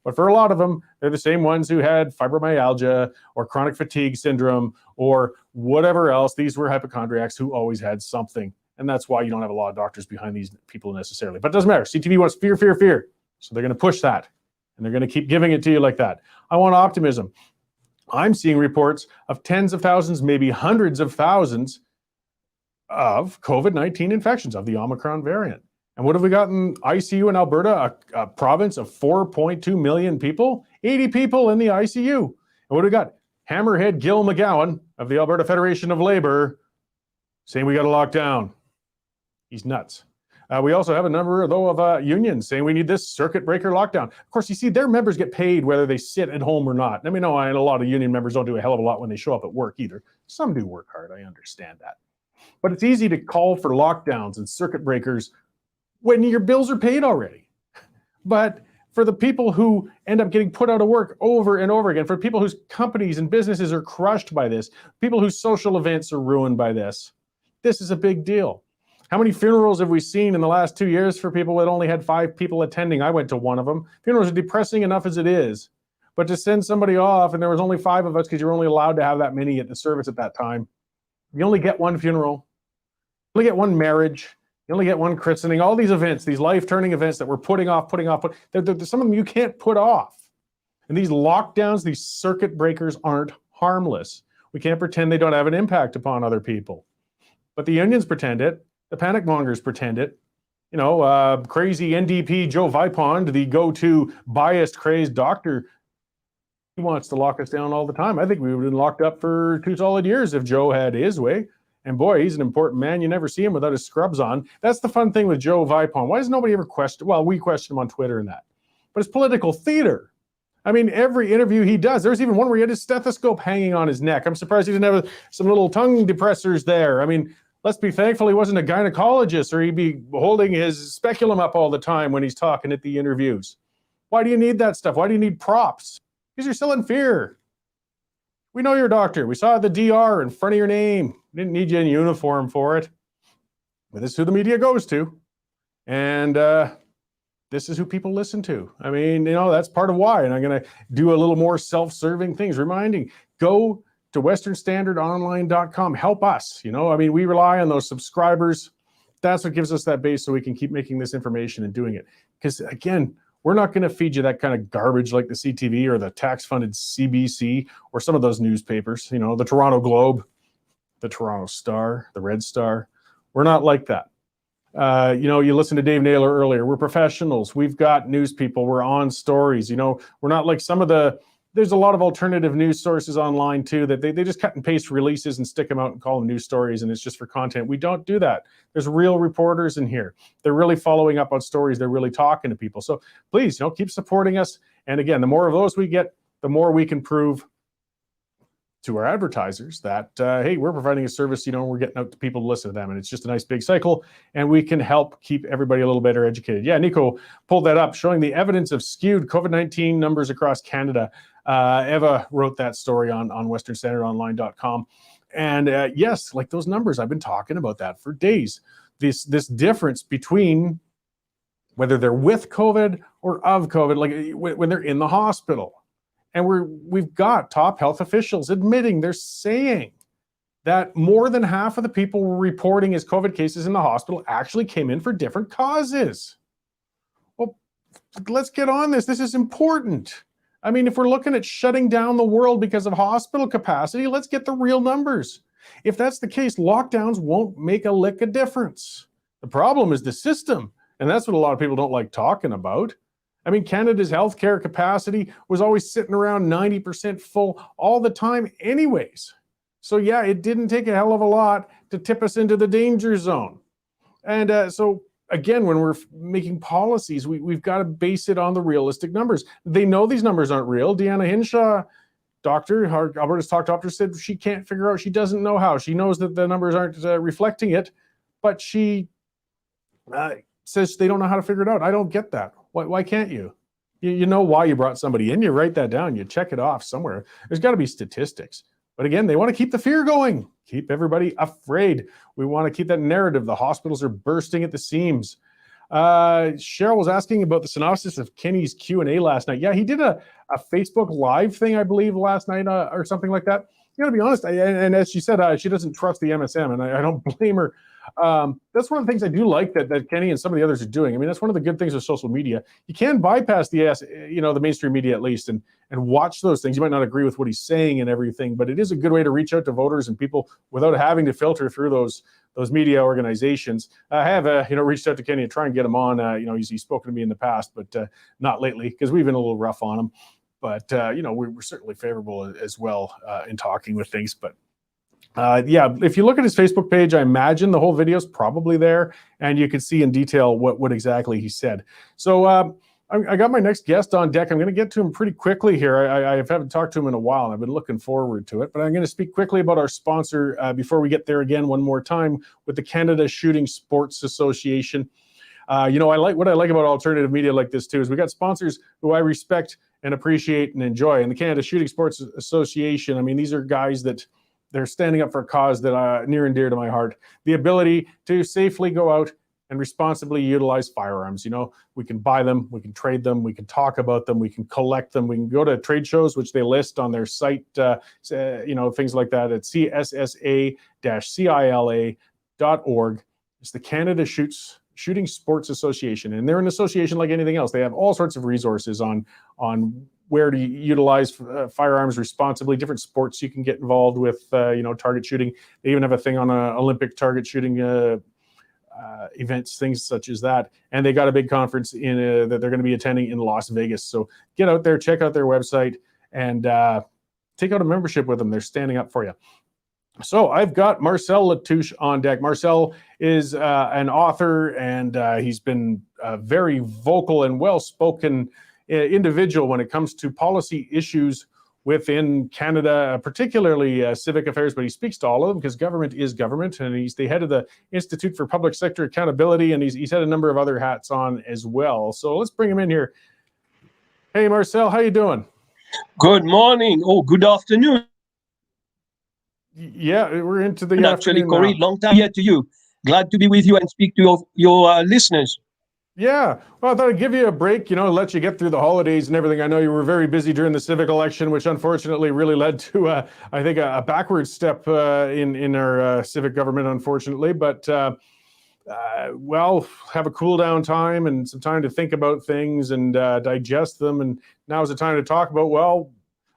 but for a lot of them, they're the same ones who had fibromyalgia or chronic fatigue syndrome or whatever else. These were hypochondriacs who always had something. And that's why you don't have a lot of doctors behind these people necessarily. But it doesn't matter. CTV wants fear. So they're going to push that. And they're going to keep giving it to you like that. I want optimism. I'm seeing reports of tens of thousands, maybe hundreds of thousands of COVID-19 infections of the Omicron variant. And what have we got in ICU in Alberta, a province of 4.2 million people? 80 people in the ICU. And what do we got? Hammerhead Gil McGowan of the Alberta Federation of Labor saying we got to lock down. He's nuts. We also have a number, though, of unions saying we need this circuit breaker lockdown. Of course, you see, their members get paid whether they sit at home or not. I mean, no, a lot of union members don't do a hell of a lot when they show up at work either. Some do work hard, I understand that. But it's easy to call for lockdowns and circuit breakers when your bills are paid already. But for the people who end up getting put out of work over and over again, for people whose companies and businesses are crushed by this, people whose social events are ruined by this is a big deal. How many funerals have we seen in the last 2 years for people that only had 5 people attending? I went to one of them. Funerals are depressing enough as it is. But to send somebody off, and there was only 5 of us because you're only allowed to have that many at the service at that time. You only get one funeral. You only get one marriage. You only get one christening. All these events, these life-turning events that we're putting off. Some of them you can't put off. And these lockdowns, these circuit breakers aren't harmless. We can't pretend they don't have an impact upon other people. But the unions pretend it. The panic mongers pretend it. You know, crazy NDP Joe Vipond, the go-to biased, crazed doctor, he wants to lock us down all the time. I think we would have been locked up for 2 solid years if Joe had his way. And boy, he's an important man. You never see him without his scrubs on. That's the fun thing with Joe Vipond. Why does nobody ever question? Well, we question him on Twitter and that. But it's political theater. I mean, every interview he does, there's even one where he had his stethoscope hanging on his neck. I'm surprised he didn't have some little tongue depressors there. I mean, let's be thankful he wasn't a gynecologist, or he'd be holding his speculum up all the time when he's talking at the interviews. Why do you need that stuff? Why do you need props? Because you're still in fear. We know you're a doctor. We saw the DR in front of your name. We didn't need you in uniform for it. But this is who the media goes to. And this is who people listen to. I mean, you know, that's part of why. And I'm going to do a little more self-serving things, reminding, go to westernstandardonline.com. Help us. You know, I mean, we rely on those subscribers. That's what gives us that base so we can keep making this information and doing it. Because again, we're not going to feed you that kind of garbage like the CTV or the tax-funded CBC or some of those newspapers, you know, the Toronto Globe, the Toronto Star, the Red Star. We're not like that. You know, you listened to Dave Naylor earlier. We're professionals. We've got news people. We're on stories. You know, we're not like some of the, there's a lot of alternative news sources online too that they just cut and paste releases and stick them out and call them news stories, and it's just for content. We don't do that. There's real reporters in here. They're really following up on stories. They're really talking to people. So please, you know, keep supporting us. And again, the more of those we get, the more we can prove to our advertisers that, hey, we're providing a service, you know, we're getting out to people to listen to them. And it's just a nice big cycle, and we can help keep everybody a little better educated. Yeah, Nico pulled that up, showing the evidence of skewed COVID-19 numbers across Canada. Eva wrote that story on westernstandardonline.com. And yes, like those numbers, I've been talking about that for days. This difference between whether they're with COVID or of COVID, like when they're in the hospital. And we've got top health officials admitting, they're saying that more than half of the people we're reporting as COVID cases in the hospital actually came in for different causes. Well, let's get on this. This is important. I mean, if we're looking at shutting down the world because of hospital capacity, let's get the real numbers. If that's the case, lockdowns won't make a lick of difference. The problem is the system, and that's what a lot of people don't like talking about. I mean, Canada's healthcare capacity was always sitting around 90% full all the time anyways. So yeah, it didn't take a hell of a lot to tip us into the danger zone. And so again, when we're making policies, we've got to base it on the realistic numbers. They know these numbers aren't real. Deanna Hinshaw, doctor, our Alberta's top doctor, said she can't figure out, she doesn't know how. She knows that the numbers aren't reflecting it, but she says they don't know how to figure it out. I don't get that. Why can't you? You know why you brought somebody in. You write that down. You check it off somewhere. There's got to be statistics. But again, they want to keep the fear going. Keep everybody afraid. We want to keep that narrative. The hospitals are bursting at the seams. Cheryl was asking about the synopsis of Kenny's Q&A last night. Yeah, he did a Facebook Live thing, I believe, last night or something like that. You got to be honest. And as she said, she doesn't trust the MSM, and I don't blame her. That's one of the things I do like that Kenny and some of the others are doing. I mean, that's one of the good things with social media. You can bypass the mainstream media at least and watch those things. You might not agree with what he's saying and everything, but it is a good way to reach out to voters and people without having to filter through those media organizations. I have reached out to Kenny and try and get him on. He's spoken to me in the past, but not lately because we've been a little rough on him. But we're certainly favorable as well in talking with things. But Yeah, if you look at his Facebook page, I imagine the whole video is probably there, and you can see in detail what exactly he said. So I got my next guest on deck. I'm going to get to him pretty quickly here. I haven't talked to him in a while, and I've been looking forward to it. But I'm going to speak quickly about our sponsor before we get there again one more time with the Canada Shooting Sports Association. You know, what I like about alternative media like this too is we got sponsors who I respect and appreciate and enjoy. And the Canada Shooting Sports Association, I mean, these are guys that they're standing up for a cause that near and dear to my heart. The ability to safely go out and responsibly utilize firearms. You know, we can buy them, we can trade them, we can talk about them, we can collect them, we can go to trade shows, which they list on their site, you know, things like that at CSSA-CILA.org. It's the Canada Shooting Sports Association, and they're an association like anything else. They have all sorts of resources on where to utilize firearms responsibly, different sports you can get involved with, you know, target shooting. They even have a thing on Olympic target shooting events, things such as that. And they got a big conference that they're going to be attending in Las Vegas. So get out there, check out their website, and take out a membership with them. They're standing up for you. So I've got Marcel Latouche on deck. Marcel is an author, and he's been a very vocal and well-spoken individual when it comes to policy issues within Canada, particularly civic affairs, but he speaks to all of them because government is government, and he's the head of the Institute for Public Sector Accountability, and he's had a number of other hats on as well. So let's bring him in here. Hey, Marcel, how you doing? Good morning. Oh, good afternoon. Yeah, we're into the afternoon. Actually, Cory, long time here to you. Glad to be with you and speak to your listeners. Yeah, well, I thought I'd give you a break, you know, let you get through the holidays and everything. I know you were very busy during the civic election, which unfortunately really led to, I think, a backward step in our civic government, unfortunately. But, well, have a cool down time and some time to think about things and digest them. And now's the time to talk about, well,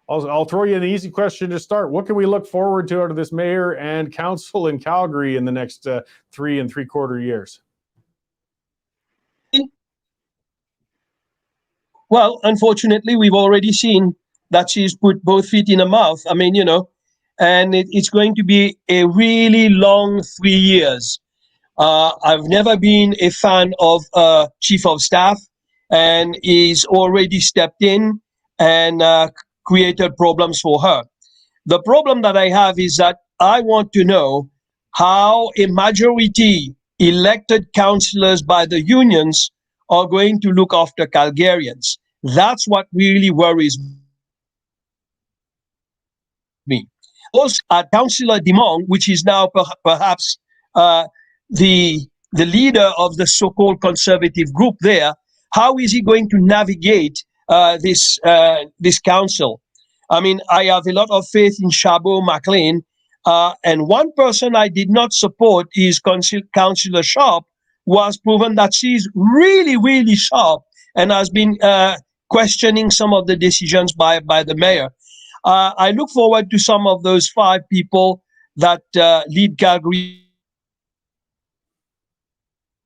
I'll throw you an easy question to start. What can we look forward to out of this mayor and council in Calgary in the next 3 3/4 years? Well, unfortunately, we've already seen that she's put both feet in her mouth. I mean, you know, and it's going to be a really long 3 years. I've never been a fan of chief of staff, and he's already stepped in and created problems for her. The problem that I have is that I want to know how a majority elected councillors by the unions are going to look after Calgarians. That's what really worries me. Also, Councillor Dimong, which is now perhaps the leader of the so-called conservative group there, how is he going to navigate this council? I mean, I have a lot of faith in Chabot McLean, and one person I did not support is Councillor Sharp, who has proven that she's really, really sharp and has been questioning some of the decisions by the mayor. I look forward to some of those 5 people that lead Calgary.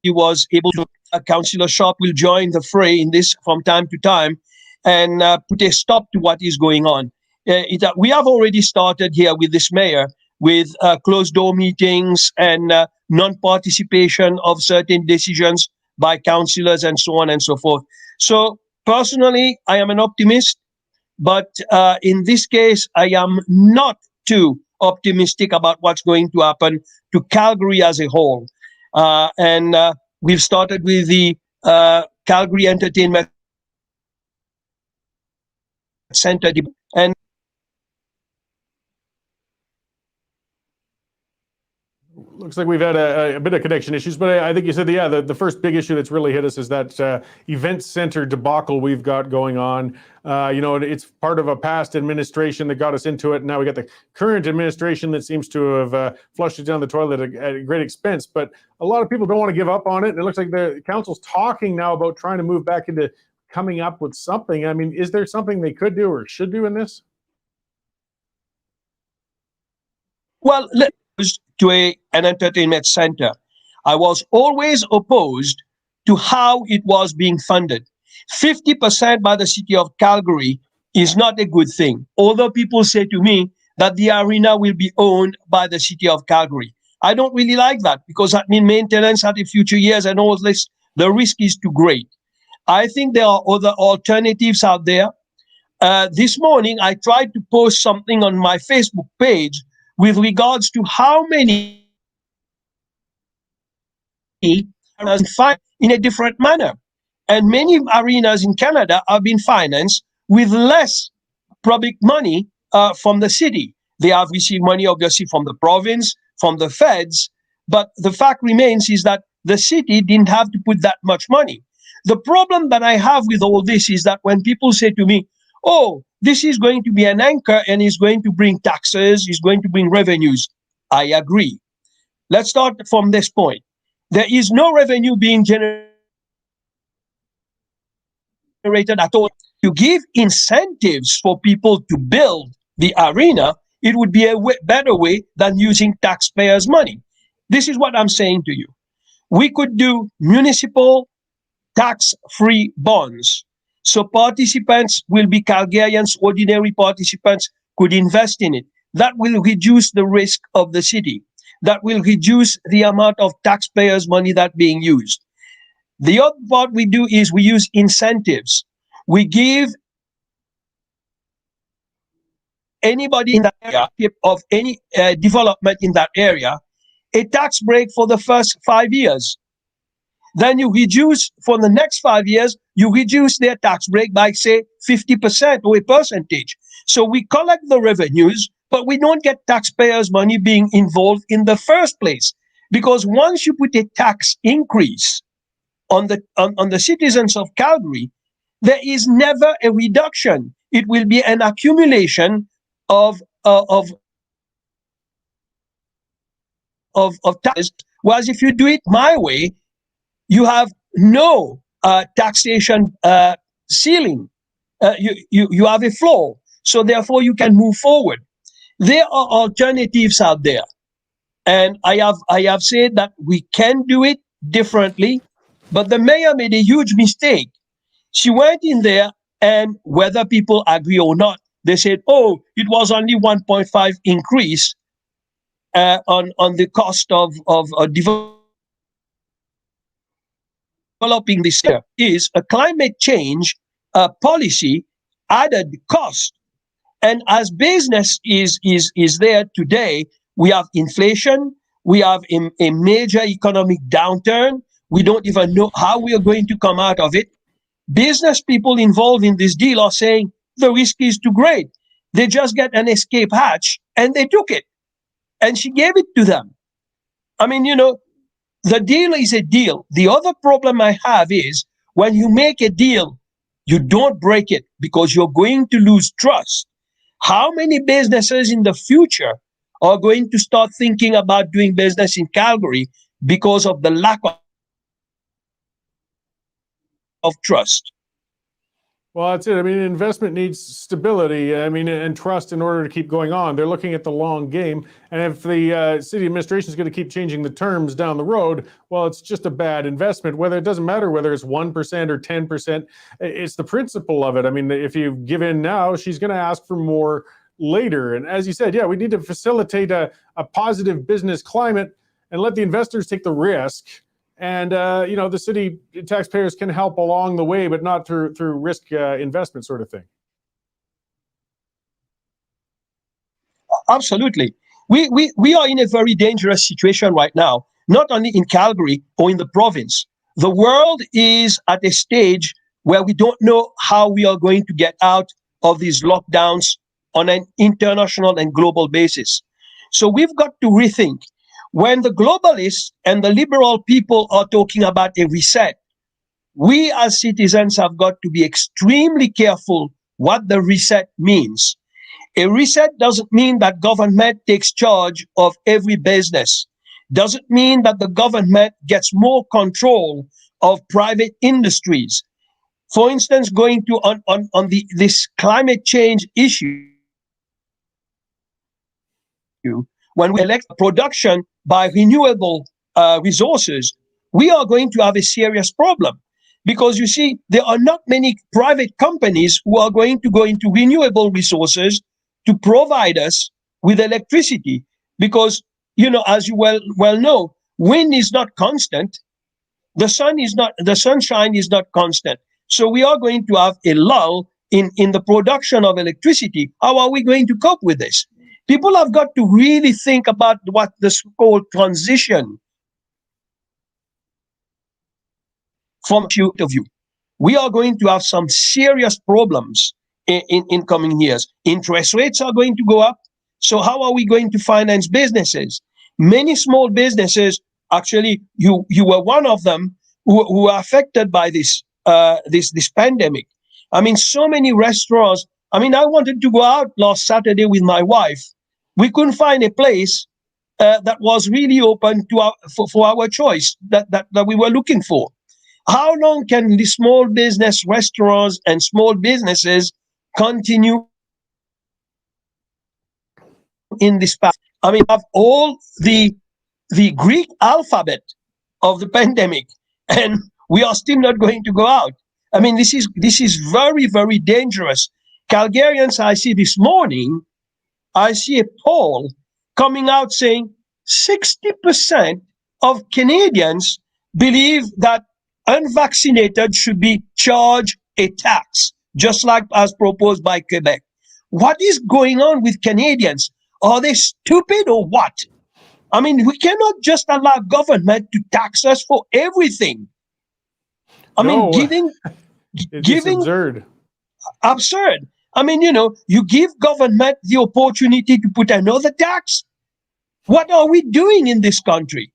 He was able to, Councillor Sharp will join the fray in this from time to time and put a stop to what is going on. We have already started here with this mayor with closed door meetings and non-participation of certain decisions by councillors and so on and so forth. So personally, I am an optimist, but in this case, I am not too optimistic about what's going to happen to Calgary as a whole. And we've started with the Calgary Entertainment Center, and looks like we've had a bit of connection issues, but I think you said, yeah, the first big issue that's really hit us is that event center debacle we've got going on. You know, it's part of a past administration that got us into it. And now we got the current administration that seems to have flushed it down the toilet at a great expense. But a lot of people don't want to give up on it. And it looks like the council's talking now about trying to move back into coming up with something. I mean, is there something they could do or should do in this? Well, to an entertainment center. I was always opposed to how it was being funded. 50% by the city of Calgary is not a good thing. Although people say to me that the arena will be owned by the city of Calgary. I don't really like that because that means maintenance at the future years and all this, the risk is too great. I think there are other alternatives out there. This morning, I tried to post something on my Facebook page with regards to how many in a different manner. And many arenas in Canada have been financed with less public money from the city. They have received money, obviously, from the province, from the feds. But the fact remains is that the city didn't have to put that much money. The problem that I have with all this is that when people say to me, oh, this is going to be an anchor and is going to bring taxes, is going to bring revenues, I agree. Let's start from this point. There is no revenue being generated at all. To give incentives for people to build the arena, it would be a better way than using taxpayers' money. This is what I'm saying to you. We could do municipal tax-free bonds. So participants will be Calgarians, ordinary participants could invest in it. That will reduce the risk of the city. That will reduce the amount of taxpayers' money that being used. The other part we do is we use incentives. We give anybody in that area of any development in that area a tax break for the first 5 years. Then you reduce for the next 5 years, you reduce their tax break by say 50% or a percentage. So we collect the revenues, but we don't get taxpayers' money being involved in the first place. Because once you put a tax increase on the citizens of Calgary, there is never a reduction. It will be an accumulation of taxes. Whereas if you do it my way, you have no taxation ceiling. You have a floor. So therefore you can move forward. There are alternatives out there. And I have said that we can do it differently, but the mayor made a huge mistake. She went in there, and whether people agree or not, they said, oh, it was only 1.5 increase on the cost of developing this year. Is a climate change policy added cost. And as business is there today, we have inflation, we have a major economic downturn. We don't even know how we are going to come out of it. Business people involved in this deal are saying the risk is too great. They just get an escape hatch and they took it. And she gave it to them. I mean, the deal is a deal. The other problem I have is when you make a deal, you don't break it because you're going to lose trust. How many businesses in the future are going to start thinking about doing business in Calgary because of the lack of trust? Well, that's it. I mean, investment needs stability, and trust in order to keep going on. They're looking at the long game. And if the city administration is going to keep changing the terms down the road, well, it's just a bad investment. Whether it doesn't matter whether it's 1% or 10%, it's the principle of it. I mean, if you give in now, she's going to ask for more later. And as you said, yeah, we need to facilitate a positive business climate and let the investors take the risk. And, the city taxpayers can help along the way, but not through risk investment sort of thing. Absolutely. We are in a very dangerous situation right now, not only in Calgary or in the province. The world is at a stage where we don't know how we are going to get out of these lockdowns on an international and global basis. So we've got to rethink. When the globalists and the liberal people are talking about a reset, we as citizens have got to be extremely careful what the reset means. A reset doesn't mean that government takes charge of every business. Doesn't mean that the government gets more control of private industries. For instance, going to on this climate change issue, when we elect production by renewable resources, we are going to have a serious problem. Because you see, there are not many private companies who are going to go into renewable resources to provide us with electricity because, as you well know, wind is not constant. The sunshine is not constant. So we are going to have a lull in the production of electricity. How are we going to cope with this? People have got to really think about what the so-called transition from point of view. We are going to have some serious problems in coming years. Interest rates are going to go up. So how are we going to finance businesses? Many small businesses, actually, you were one of them who are affected by this pandemic. I mean, so many restaurants. I mean, I wanted to go out last Saturday with my wife. We couldn't find a place that was really open to for our choice that we were looking for. How long can the small business restaurants and small businesses continue in this path? I mean, have all the Greek alphabet of the pandemic, and we are still not going to go out. I mean, this is very, very dangerous. Calgarians, I see this morning, I see a poll coming out saying 60% of Canadians believe that unvaccinated should be charged a tax, just like as proposed by Quebec. What is going on with Canadians? Are they stupid or what? I mean, we cannot just allow government to tax us for everything. I mean, giving absurd. Absurd. I mean, you give government the opportunity to put another tax. What are we doing in this country?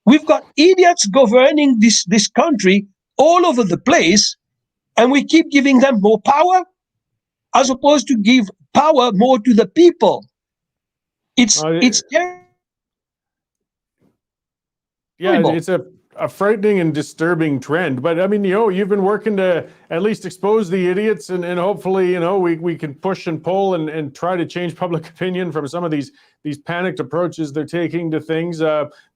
We've got idiots governing this country all over the place, and we keep giving them more power as opposed to give power more to the people. It's terrible. Yeah, it's a frightening and disturbing trend. But I mean, you've been working to at least expose the idiots, and hopefully, we can push and pull and try to change public opinion from some of these panicked approaches they're taking to things.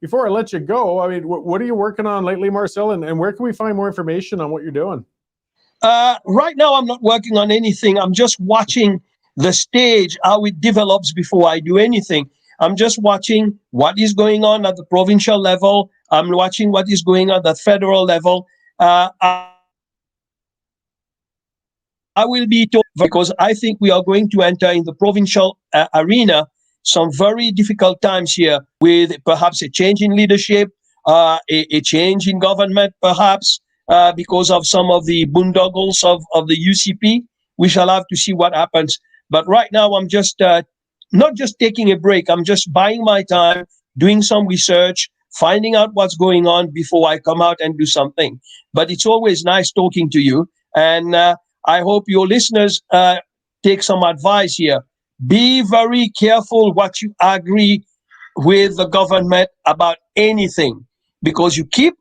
Before I let you go, I mean, what are you working on lately, Marcel, and where can we find more information on what you're doing? Right now, I'm not working on anything. I'm just watching the stage, how it develops before I do anything. I'm just watching what is going on at the provincial level. I'm watching what is going on at the federal level. I will be told, because I think we are going to enter in the provincial arena some very difficult times here, with perhaps a change in leadership, a change in government, perhaps because of some of the boondoggles of the UCP. We shall have to see what happens. But right now, I'm just not just taking a break. I'm just buying my time, doing some research, finding out what's going on before I come out and do something. But it's always nice talking to you. And I hope your listeners take some advice here. Be very careful what you agree with the government about anything, because you keep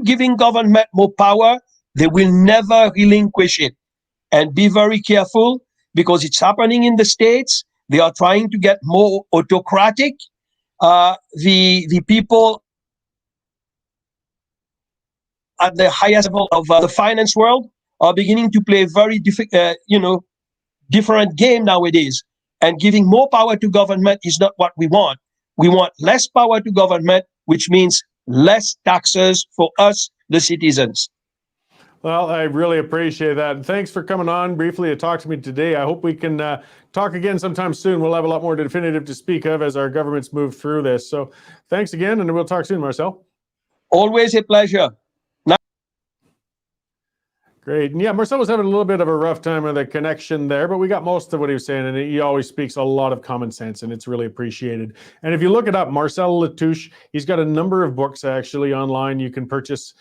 giving government more power, they will never relinquish it. And be very careful, because it's happening in the States. They are trying to get more autocratic. The people at the highest level of the finance world are beginning to play a very different game nowadays. And giving more power to government is not what we want. We want less power to government, which means less taxes for us, the citizens. Well, I really appreciate that. And thanks for coming on briefly to talk to me today. I hope we can talk again sometime soon. We'll have a lot more definitive to speak of as our governments move through this. So thanks again, and we'll talk soon, Marcel. Always a pleasure. Great. And yeah, Marcel was having a little bit of a rough time with the connection there, but we got most of what he was saying, and he always speaks a lot of common sense, and it's really appreciated. And if you look it up, Marcel Latouche, he's got a number of books actually online you can purchase.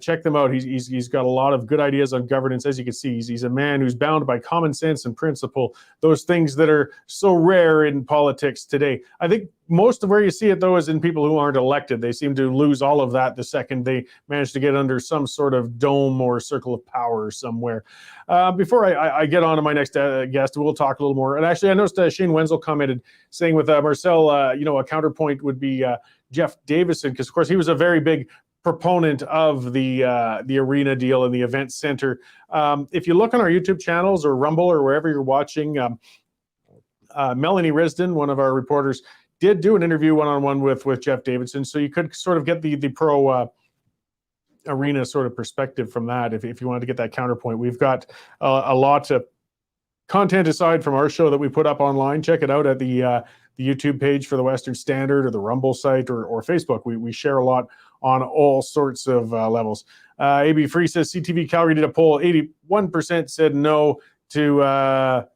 Check them out. He's got a lot of good ideas on governance. As you can see, he's a man who's bound by common sense and principle, those things that are so rare in politics today. I think most of where you see it, though, is in people who aren't elected. They seem to lose all of that the second they manage to get under some sort of dome or circle of power somewhere. Before I get on to my next guest, we'll talk a little more. And actually, I noticed Shane Wenzel commented saying with Marcel, a counterpoint would be Jeff Davison, because, of course, he was a very big proponent of the arena deal and the event center. If you look on our YouTube channels or Rumble or wherever you're watching, Melanie Risden, one of our reporters, did do an interview one-on-one with Jeff Davidson, so you could sort of get the pro arena sort of perspective from that if you wanted to get that counterpoint. We've got a lot of content aside from our show that we put up online. Check it out at the YouTube page for the Western Standard or the Rumble site or Facebook. We share a lot on all sorts of levels. AB Free says CTV Calgary did a poll. 81% said no to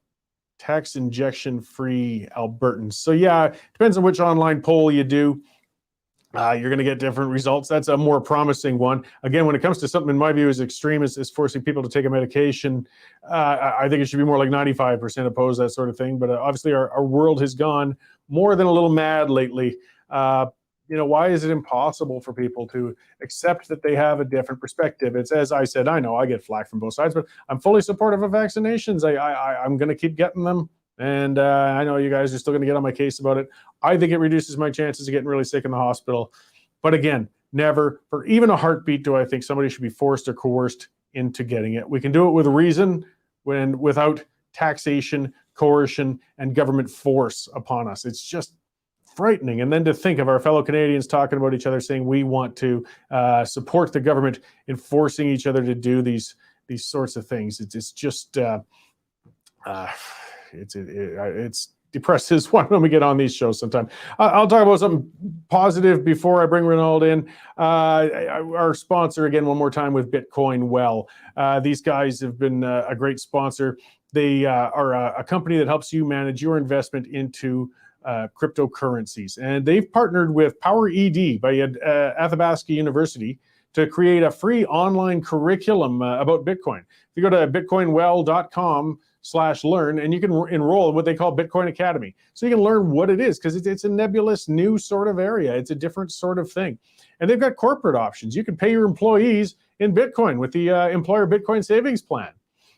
tax injection-free Albertans. So yeah, depends on which online poll you do. You're going to get different results. That's a more promising one. Again, when it comes to something in my view as extreme as forcing people to take a medication, I think it should be more like 95% opposed, that sort of thing. But obviously our world has gone more than a little mad lately. Why is it impossible for people to accept that they have a different perspective? It's, as I said, I know I get flack from both sides, but I'm fully supportive of vaccinations. I'm going to keep getting them. And I know you guys are still going to get on my case about it. I think it reduces my chances of getting really sick in the hospital. But again, never for even a heartbeat do I think somebody should be forced or coerced into getting it. We can do it with reason without taxation, coercion, and government force upon us. It's just frightening. And then to think of our fellow Canadians talking about each other, saying we want to support the government in forcing each other to do these sorts of things. It's just it's depresses when we get on these shows sometime. I'll talk about something positive before I bring Ronald in. Our sponsor, again, one more time with Bitcoin Well. These guys have been a great sponsor. They are a company that helps you manage your investment into cryptocurrencies. And they've partnered with Power ED by Athabasca University to create a free online curriculum about Bitcoin. If you go to bitcoinwell.com/learn, and you can enroll in what they call Bitcoin Academy. So you can learn what it is, because it's a nebulous new sort of area. It's a different sort of thing. And they've got corporate options. You can pay your employees in Bitcoin with the Employer Bitcoin Savings Plan.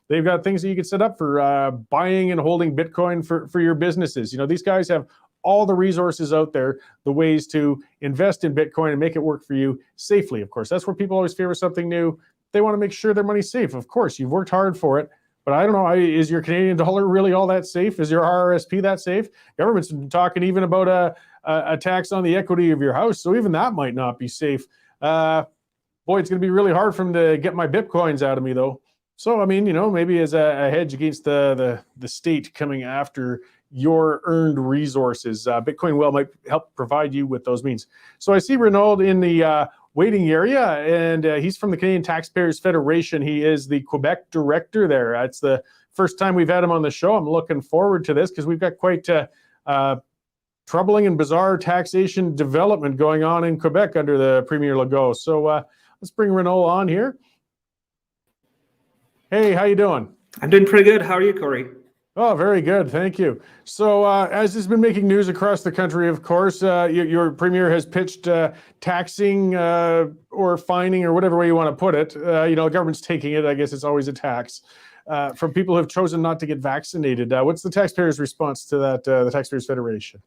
They've got things that you can set up for buying and holding Bitcoin for your businesses. These guys have all the resources out there, the ways to invest in Bitcoin and make it work for you safely, of course. That's where people always fear with something new. They want to make sure their money's safe. Of course, you've worked hard for it. But I don't know, is your Canadian dollar really all that safe? Is your RRSP that safe? Government's been talking even about a tax on the equity of your house. So even that might not be safe. Boy, it's going to be really hard for them to get my Bitcoins out of me, though. So, maybe as a hedge against the state coming after your earned resources, Bitcoin Well might help provide you with those means. So I see Ronald in the waiting area, and he's from the Canadian Taxpayers Federation. He is the Quebec director there. It's the first time we've had him on the show. I'm looking forward to this because we've got quite troubling and bizarre taxation development going on in Quebec under the Premier Legault. So let's bring Renauld on here. Hey, how you doing? I'm doing pretty good. How are you, Cory? Oh, very good. Thank you. So as has been making news across the country, of course, your premier has pitched taxing or fining or whatever way you want to put it. The government's taking it. I guess it's always a tax from people who have chosen not to get vaccinated. What's the taxpayers' response to that, the Taxpayers Federation?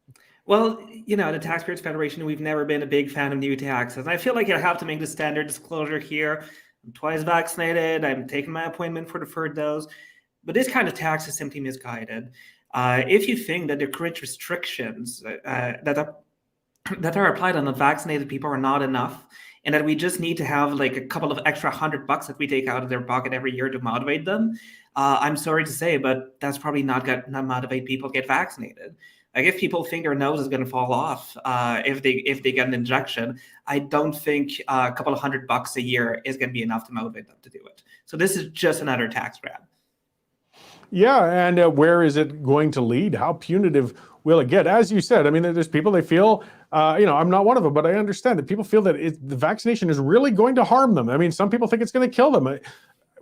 Well, the Taxpayers Federation, we've never been a big fan of new taxes. And I feel like I have to make the standard disclosure here. I'm twice vaccinated. I'm taking my appointment for the third dose. But this kind of tax is simply misguided. If you think that the current restrictions that are applied on unvaccinated people are not enough, and that we just need to have like a couple of extra $100 that we take out of their pocket every year to motivate them, I'm sorry to say, but that's probably not motivate people to get vaccinated. Like if people think their nose is going to fall off if they get an injection, I don't think a couple of $100 a year is going to be enough to motivate them to do it. So this is just another tax grab. Yeah, and where is it going to lead? How punitive will it get? As you said, there's people, they feel, I'm not one of them, but I understand that people feel that the vaccination is really going to harm them. Some people think it's going to kill them.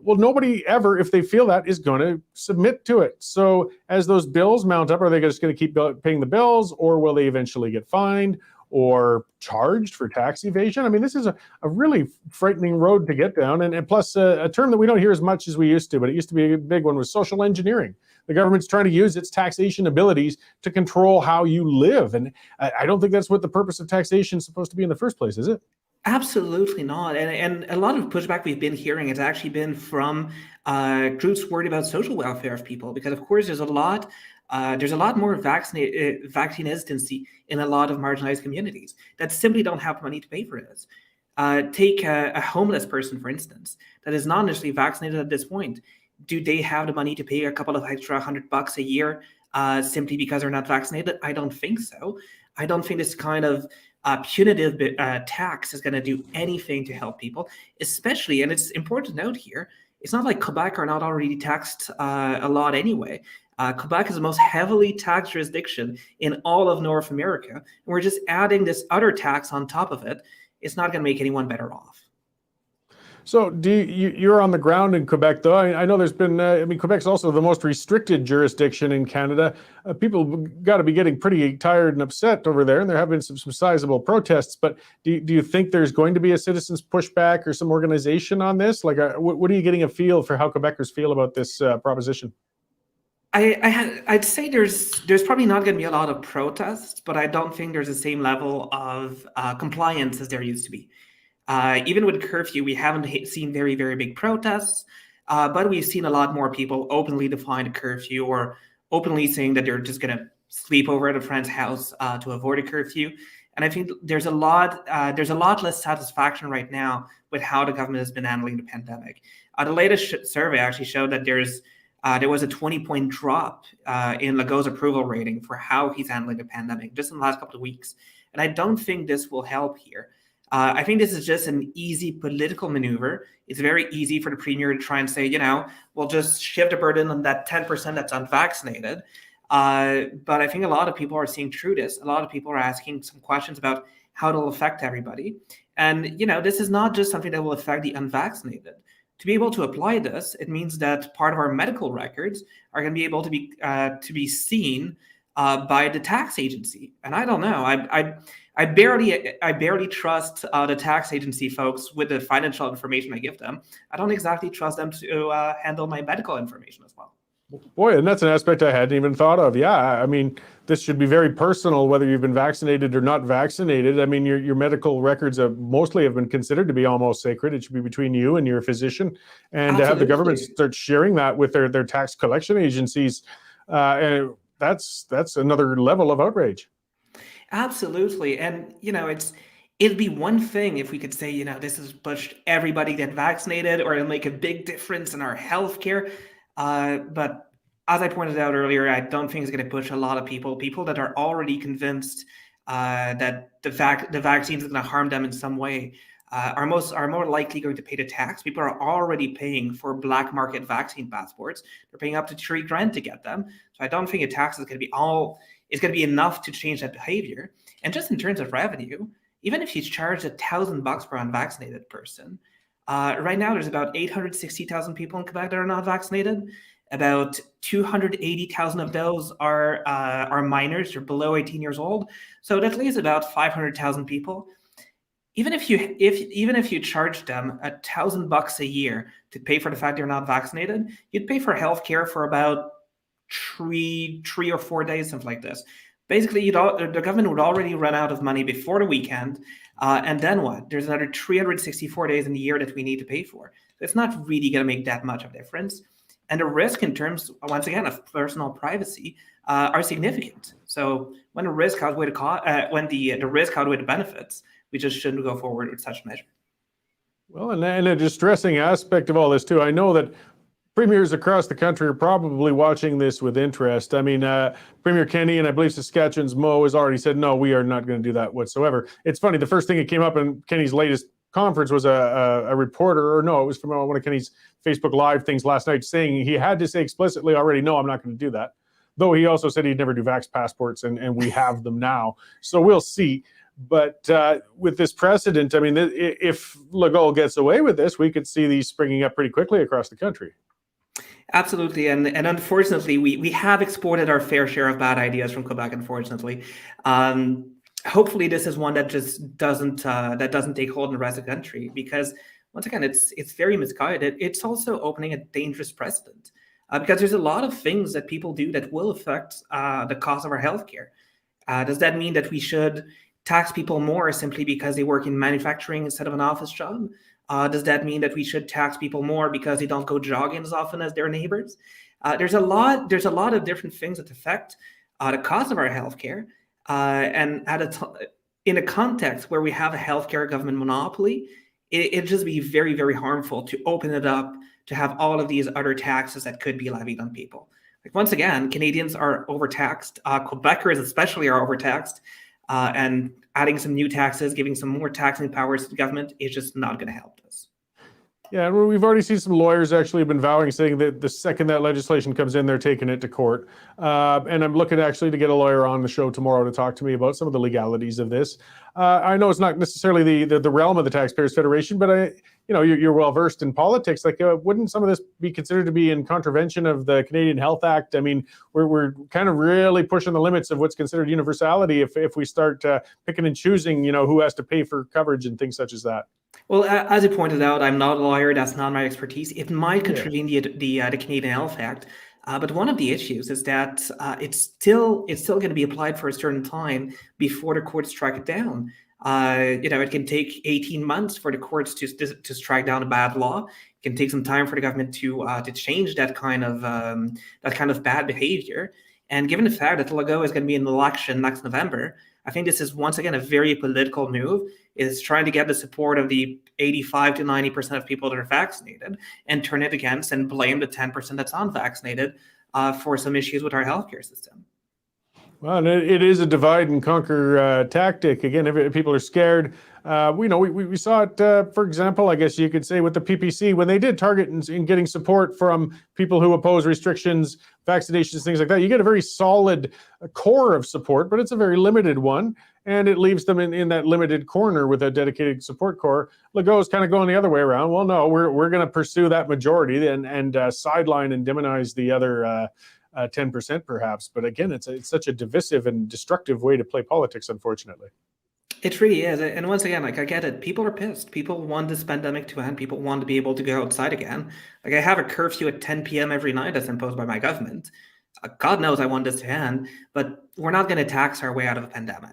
Well, nobody ever, if they feel that, is going to submit to it. So as those bills mount up, are they just going to keep paying the bills, or will they eventually get fined or charged for tax evasion? This is a really frightening road to get down. And plus, a term that we don't hear as much as we used to, but it used to be a big one, was social engineering. The government's trying to use its taxation abilities to control how you live. And I don't think that's what the purpose of taxation is supposed to be in the first place, is it? Absolutely not. And a lot of pushback we've been hearing has actually been from groups worried about social welfare of people, because of course there's a lot There's a lot more vaccine hesitancy in a lot of marginalized communities that simply don't have money to pay for this. Take a homeless person, for instance, that is not necessarily vaccinated at this point. Do they have the money to pay a couple of extra $100 a year simply because they're not vaccinated? I don't think so. I don't think this kind of punitive tax is going to do anything to help people, especially, and it's important to note here, it's not like Quebec are not already taxed a lot anyway. Quebec is the most heavily taxed jurisdiction in all of North America. And we're just adding this other tax on top of it. It's not going to make anyone better off. So you're on the ground in Quebec, though. I know there's been, Quebec's also the most restricted jurisdiction in Canada. People got to be getting pretty tired and upset over there, and there have been some sizable protests. But do you think there's going to be a citizens pushback or some organization on this? Like, what are you getting a feel for how Quebecers feel about this proposition? I'd say there's probably not going to be a lot of protests, but I don't think there's the same level of compliance as there used to be. Even with curfew, we haven't seen very, very big protests, but we've seen a lot more people openly defying a curfew or openly saying that they're just going to sleep over at a friend's house to avoid a curfew. And I think there's a lot less satisfaction right now with how the government has been handling the pandemic. The latest survey actually showed that there was a 20-point drop in Legault's approval rating for how he's handling the pandemic just in the last couple of weeks. And I don't think this will help here. I think this is just an easy political maneuver. It's very easy for the premier to try and say, we'll just shift the burden on that 10% that's unvaccinated. But I think a lot of people are seeing through this. A lot of people are asking some questions about how it'll affect everybody. And, this is not just something that will affect the unvaccinated. To be able to apply this, it means that part of our medical records are going to be able to be seen by the tax agency. And I don't know. I barely trust the tax agency folks with the financial information I give them. I don't exactly trust them to handle my medical information as well. Boy, and that's an aspect I hadn't even thought of. Yeah, this should be very personal, whether you've been vaccinated or not vaccinated. Your medical records mostly have been considered to be almost sacred. It should be between you and your physician. And to have the government start sharing that with their tax collection agencies, and that's another level of outrage. Absolutely. And, it'd be one thing if we could say, this has pushed everybody get vaccinated or it'll make a big difference in our healthcare. But as I pointed out earlier, I don't think it's going to push a lot of people that are already convinced that the vaccine is going to harm them in some way, are more likely going to pay the tax. People are already paying for black market vaccine passports. They're paying up to $3,000 to get them. So I don't think a tax is going to be enough to change that behavior. And just in terms of revenue, even if you charge $1,000 per unvaccinated person, right now there's about 860,000 people in Quebec that are not vaccinated. About 280,000 of those are minors. They're below 18 years old. So that leaves about 500,000 people. Even if you charge them $1,000 a year to pay for the fact they're not vaccinated, you'd pay for healthcare for about three or 4 days, something like this. Basically, the government would already run out of money before the weekend, and then what? There's another 364 days in the year that we need to pay for. It's not really going to make that much of a difference. And the risk in terms, once again, of personal privacy are significant. So when the risk outweigh the risk outweigh the benefits, we just shouldn't go forward with such a measure. Well, and a distressing aspect of all this too, I know that premiers across the country are probably watching this with interest. Premier Kenny and I believe Saskatchewan's Mo has already said, no, we are not going to do that whatsoever. It's funny, the first thing that came up in Kenny's latest conference was it was from one of Kenny's Facebook Live things last night, saying he had to say explicitly already, no, I'm not going to do that. Though he also said he'd never do vax passports, and we have them now. So we'll see. But with this precedent, if Legault gets away with this, we could see these springing up pretty quickly across the country. Absolutely, and unfortunately, we have exported our fair share of bad ideas from Quebec. Unfortunately, hopefully, this is one that just doesn't take hold in the rest of the country. Because once again, it's very misguided. It's also opening a dangerous precedent because there's a lot of things that people do that will affect the cost of our healthcare. Does that mean that we should tax people more simply because they work in manufacturing instead of an office job? Does that mean that we should tax people more because they don't go jogging as often as their neighbors? There's a lot of different things that affect the cost of our healthcare, and in a context where we have a healthcare government monopoly, it'd just be very, very harmful to open it up to have all of these other taxes that could be levied on people. Like, once again, Canadians are overtaxed. Quebecers especially are overtaxed, and adding some new taxes, giving some more taxing powers to the government is just not going to help us. Yeah, and we've already seen some lawyers actually have been vowing, saying that the second that legislation comes in, they're taking it to court. And I'm looking actually to get a lawyer on the show tomorrow to talk to me about some of the legalities of this. I know it's not necessarily the realm of the Taxpayers Federation, but you're well versed in politics. Like, wouldn't some of this be considered to be in contravention of the Canadian Health Act? I mean, we're kind of really pushing the limits of what's considered universality if we start picking and choosing, who has to pay for coverage and things such as that. Well, as you pointed out, I'm not a lawyer. That's not my expertise. It might contravene the Canadian Health Act, but one of the issues is that it's still going to be applied for a certain time before the courts strike it down. It can take 18 months for the courts to strike down a bad law. It can take some time for the government to change that kind of bad behavior. And given the fact that Legault is going to be in the election next November, I think this is once again a very political move. Is trying to get the support of the 85 to 90% of people that are vaccinated and turn it against and blame the 10% that's unvaccinated for some issues with our healthcare system. Well, and it is a divide and conquer tactic. Again, if people are scared, we saw it, for example, I guess you could say with the PPC, when they did target in getting support from people who oppose restrictions, vaccinations, things like that. You get a very solid core of support, but it's a very limited one. And it leaves them in that limited corner with a dedicated support core. Legault is kind of going the other way around. Well, no, we're going to pursue that majority and sideline and demonize the other 10% perhaps. But again, it's such a divisive and destructive way to play politics, unfortunately. It really is. And once again, like, I get it. People are pissed. People want this pandemic to end. People want to be able to go outside again. Like, I have a curfew at 10 p.m. every night that's imposed by my government. God knows I want this to end, but we're not going to tax our way out of a pandemic.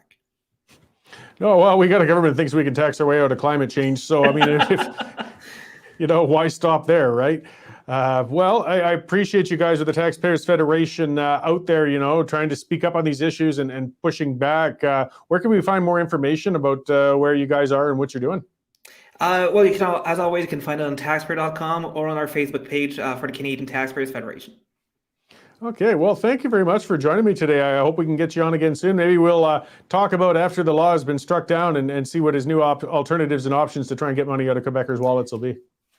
No, well, we got a government that thinks we can tax our way out of climate change. So, I mean, why stop there, right? Well, I appreciate you guys with the Taxpayers Federation out there, trying to speak up on these issues and pushing back. Where can we find more information about where you guys are and what you're doing? Well, you can, as always, you can find it on taxpayer.com or on our Facebook page for the Canadian Taxpayers Federation. Okay, well, thank you very much for joining me today. I hope we can get you on again soon. Maybe we'll talk about after the law has been struck down and see what his new alternatives and options to try and get money out of Quebecers' wallets will be.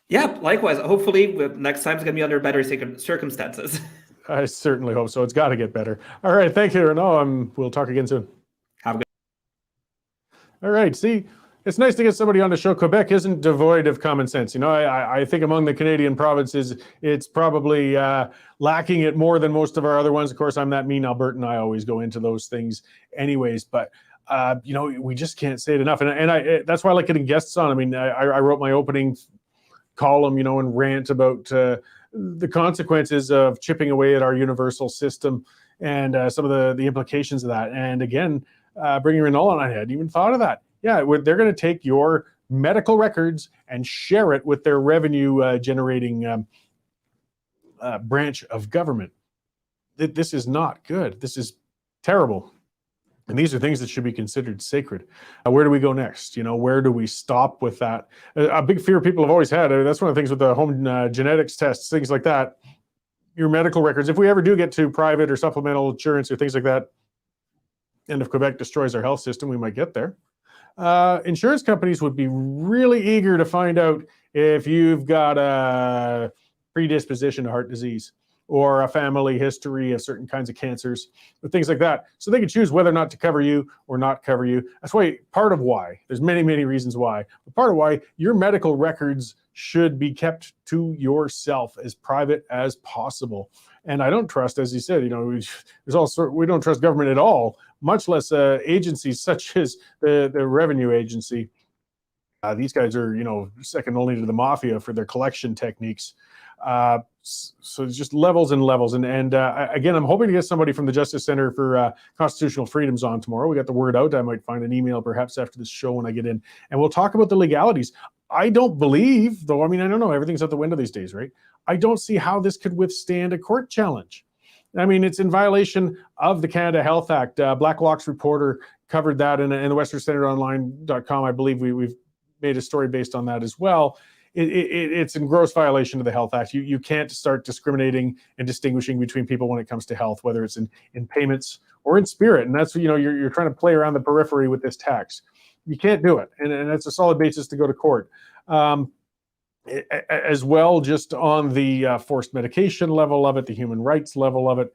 Yeah, likewise. Hopefully, next time it's going to be under better circumstances. I certainly hope so. It's got to get better. All right, thank you, Renauld. We'll talk again soon. Have a good. All right, see, it's nice to get somebody on the show. Quebec isn't devoid of common sense. I think among the Canadian provinces, it's probably lacking it more than most of our other ones. Of course, I'm that mean Albertan. I always go into those things anyways, but we just can't say it enough. And that's why I like getting guests on. I mean, I wrote my opening column, and rant about the consequences of chipping away at our universal system and some of the implications of that. And again, bringing Renauld on, I hadn't even thought of that. Yeah, they're going to take your medical records and share it with their revenue generating branch of government. This is not good. This is terrible. And these are things that should be considered sacred. Where do we go next? Where do we stop with that? A big fear people have always had. That's one of the things with the home genetics tests, things like that. Your medical records, if we ever do get to private or supplemental insurance or things like that, and if Quebec destroys our health system, we might get there. Insurance companies would be really eager to find out if you've got a predisposition to heart disease or a family history of certain kinds of cancers or things like that. So they can choose whether or not to cover you or not cover you. That's part of why, there's many, many reasons why, but part of why your medical records should be kept to yourself as private as possible. And I don't trust, as you said, we don't trust government at all, much less agencies such as the revenue agency. These guys are, second only to the mafia for their collection techniques. So it's just levels and levels. And again, I'm hoping to get somebody from the Justice Center for Constitutional Freedoms on tomorrow. We got the word out. I might find an email perhaps after this show when I get in. And we'll talk about the legalities. I don't believe, though, I mean, I don't know, everything's out the window these days, right? I don't see how this could withstand a court challenge. I mean, it's in violation of the Canada Health Act. Blacklock's reporter covered that in the westernstandardonline.com. I believe we've made a story based on that as well. It's in gross violation of the Health Act. You can't start discriminating and distinguishing between people when it comes to health, whether it's in payments or in spirit. And that's, you're trying to play around the periphery with this tax. You can't do it. And that's a solid basis to go to court. As well, just on the forced medication level of it, the human rights level of it.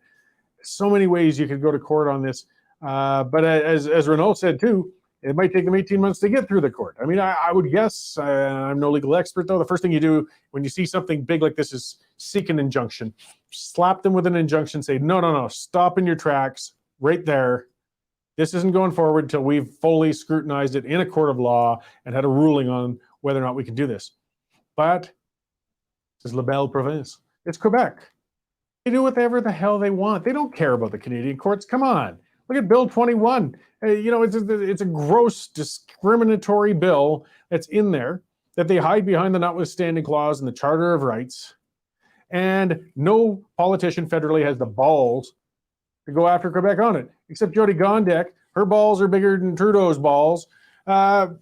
So many ways you could go to court on this. But as Renauld said too, it might take them 18 months to get through the court. I mean, I would guess, I'm no legal expert though, the first thing you do when you see something big like this is seek an injunction. Slap them with an injunction, say, no, stop in your tracks right there. This isn't going forward until we've fully scrutinized it in a court of law and had a ruling on whether or not we can do this. But this is La Belle Province. It's Quebec. They do whatever the hell they want. They don't care about the Canadian courts. Come on. Look at Bill 21. It's a gross discriminatory bill that's in there that they hide behind the notwithstanding clause in the Charter of Rights. And no politician federally has the balls to go after Quebec on it, except Jody Gondek. Her balls are bigger than Trudeau's balls. But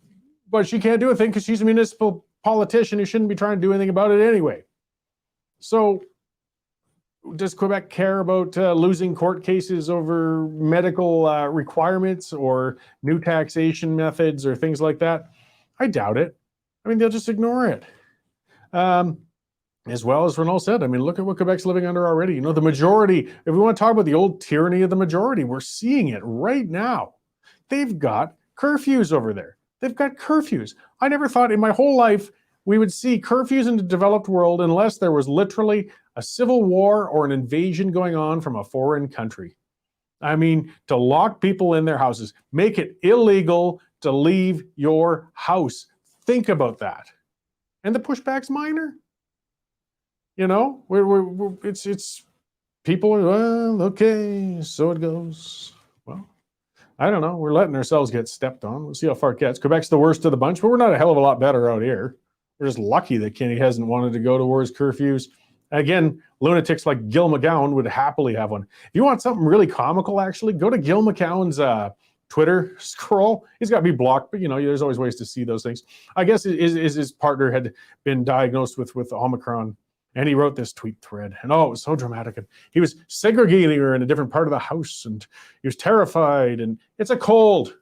she can't do a thing because she's a municipal politician who shouldn't be trying to do anything about it anyway. So does Quebec care about losing court cases over medical requirements or new taxation methods or things like that? I doubt it. I mean, they'll just ignore it. As well as Ronald said, I mean, look at what Quebec's living under already. The majority, if we want to talk about the old tyranny of the majority, we're seeing it right now. They've got curfews over there. They've got curfews. I never thought in my whole life we would see curfews in the developed world unless there was literally a civil war or an invasion going on from a foreign country. I mean, to lock people in their houses, make it illegal to leave your house. Think about that. And the pushback's minor. It's people are, well, okay, so it goes. Well, I don't know. We're letting ourselves get stepped on. We'll see how far it gets. Quebec's the worst of the bunch, but we're not a hell of a lot better out here. We're just lucky that Kenny hasn't wanted to go towards curfews. Again, lunatics like Gil McGowan would happily have one. If you want something really comical, actually, go to Gil McGowan's Twitter scroll. He's got to be blocked, but there's always ways to see those things. I guess his partner had been diagnosed with Omicron, and he wrote this tweet thread. And it was so dramatic. And he was segregating her in a different part of the house, and he was terrified. And it's a cold.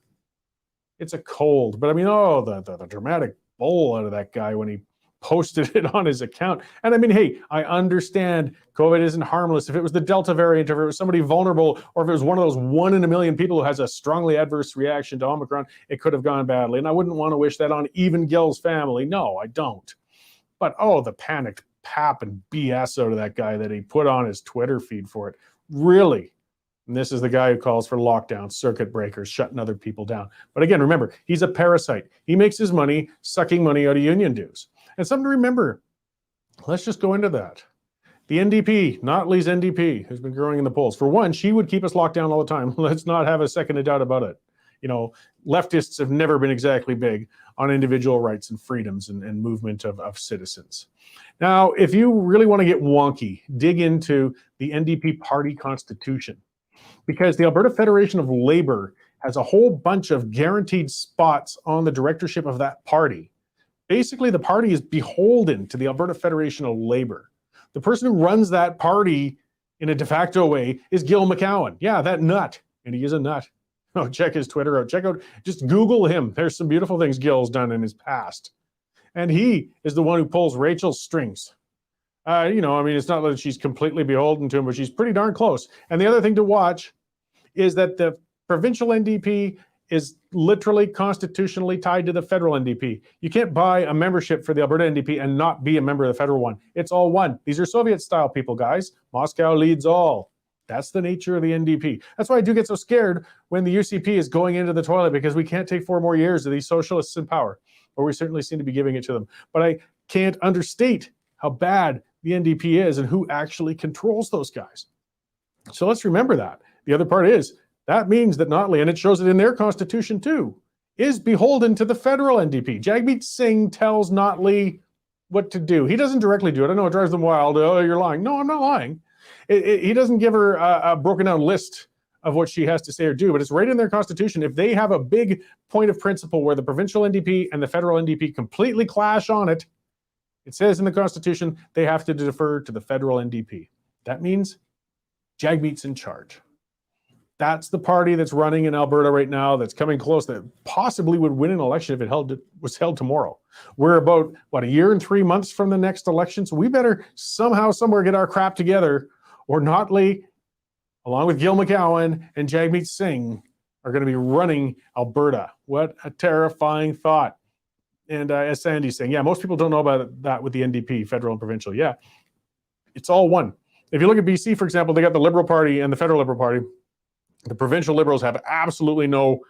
It's a cold. But I mean, the dramatic bull out of that guy when he posted it on his account. And I mean, hey, I understand COVID isn't harmless. If it was the Delta variant, or if it was somebody vulnerable, or if it was one of those 1 in a million people who has a strongly adverse reaction to Omicron, it could have gone badly. And I wouldn't want to wish that on even Gil's family. No, I don't. But the panicked pap and BS out of that guy that he put on his Twitter feed for it. Really? And this is the guy who calls for lockdown, circuit breakers, shutting other people down. But again, remember, he's a parasite. He makes his money sucking money out of union dues. And something to remember, let's just go into that. The NDP, Notley's NDP, has been growing in the polls. For one, she would keep us locked down all the time. Let's not have a second of doubt about it. Leftists have never been exactly big on individual rights and freedoms and movement of citizens. Now, if you really want to get wonky, dig into the NDP party constitution, because the Alberta Federation of Labor has a whole bunch of guaranteed spots on the directorship of that party. Basically, the party is beholden to the Alberta Federation of Labor. The person who runs that party in a de facto way is Gil McGowan. Yeah, that nut. And he is a nut. Check his Twitter out. Just Google him. There's some beautiful things Gil's done in his past. And he is the one who pulls Rachel's strings. It's not that she's completely beholden to him, but she's pretty darn close. And the other thing to watch is that the provincial NDP is literally constitutionally tied to the federal NDP. You can't buy a membership for the Alberta NDP and not be a member of the federal one. It's all one. These are Soviet-style people, guys. Moscow leads all. That's the nature of the NDP. That's why I do get so scared when the UCP is going into the toilet, because we can't take 4 more years of these socialists in power, or we certainly seem to be giving it to them. But I can't understate how bad the NDP is and who actually controls those guys. So let's remember that. The other part is, that means that Notley, and it shows it in their constitution too, is beholden to the federal NDP. Jagmeet Singh tells Notley what to do. He doesn't directly do it. I know it drives them wild. Oh, you're lying. No, I'm not lying. He doesn't give her a broken down list of what she has to say or do, but it's right in their constitution. If they have a big point of principle where the provincial NDP and the federal NDP completely clash on it, it says in the constitution they have to defer to the federal NDP. That means Jagmeet's in charge. That's the party that's running in Alberta right now, that's coming close, that possibly would win an election if it was held tomorrow. We're about, a year and 3 months from the next election, so we better somehow, somewhere get our crap together, or Notley, along with Gil McGowan and Jagmeet Singh, are going to be running Alberta. What a terrifying thought. And as Sandy's saying, yeah, most people don't know about that with the NDP, federal and provincial. Yeah, it's all one. If you look at BC, for example, they got the Liberal Party and the Federal Liberal Party. The provincial Liberals have absolutely no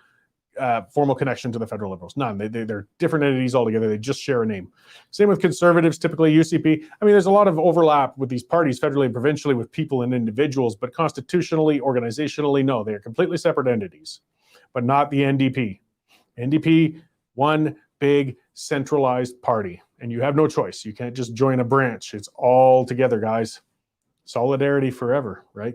formal connection to the federal Liberals. None. They're different entities altogether. They just share a name. Same with Conservatives, typically UCP. I mean, there's a lot of overlap with these parties federally and provincially with people and individuals, but constitutionally, organizationally, no. They are completely separate entities, but not the NDP. NDP, one big centralized party, and you have no choice. You can't just join a branch. It's all together, guys. Solidarity forever, right?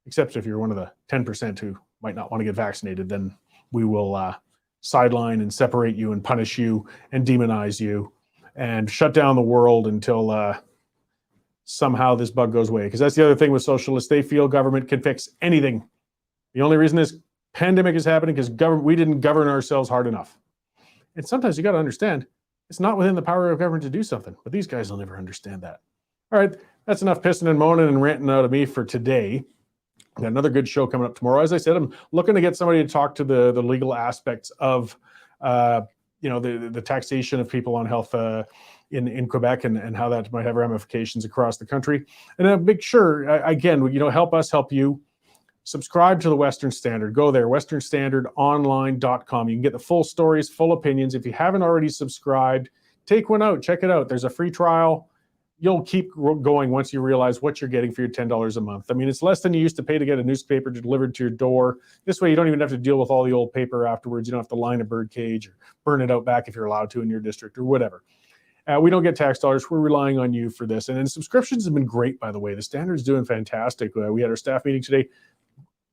Except if you're one of the 10% who might not want to get vaccinated, then we will sideline and separate you and punish you and demonize you and shut down the world until somehow this bug goes away. Because that's the other thing with socialists. They feel government can fix anything. The only reason this pandemic is happening is we didn't govern ourselves hard enough. And sometimes you got to understand, it's not within the power of government to do something. But these guys will never understand that. All right, that's enough pissing and moaning and ranting out of me for today. Got another good show coming up tomorrow. As I said, I'm looking to get somebody to talk to the legal aspects of, the taxation of people on health in Quebec and how that might have ramifications across the country. And make sure, again, help us help you. Subscribe to the Western Standard. Go there, westernstandardonline.com. You can get the full stories, full opinions. If you haven't already subscribed, take one out. Check it out. There's a free trial. You'll keep going once you realize what you're getting for your $10 a month. I mean, it's less than you used to pay to get a newspaper delivered to your door. This way, you don't even have to deal with all the old paper afterwards. You don't have to line a birdcage or burn it out back if you're allowed to in your district or whatever. We don't get tax dollars. We're relying on you for this. And then subscriptions have been great, by the way. The Standard's doing fantastic. We had our staff meeting today.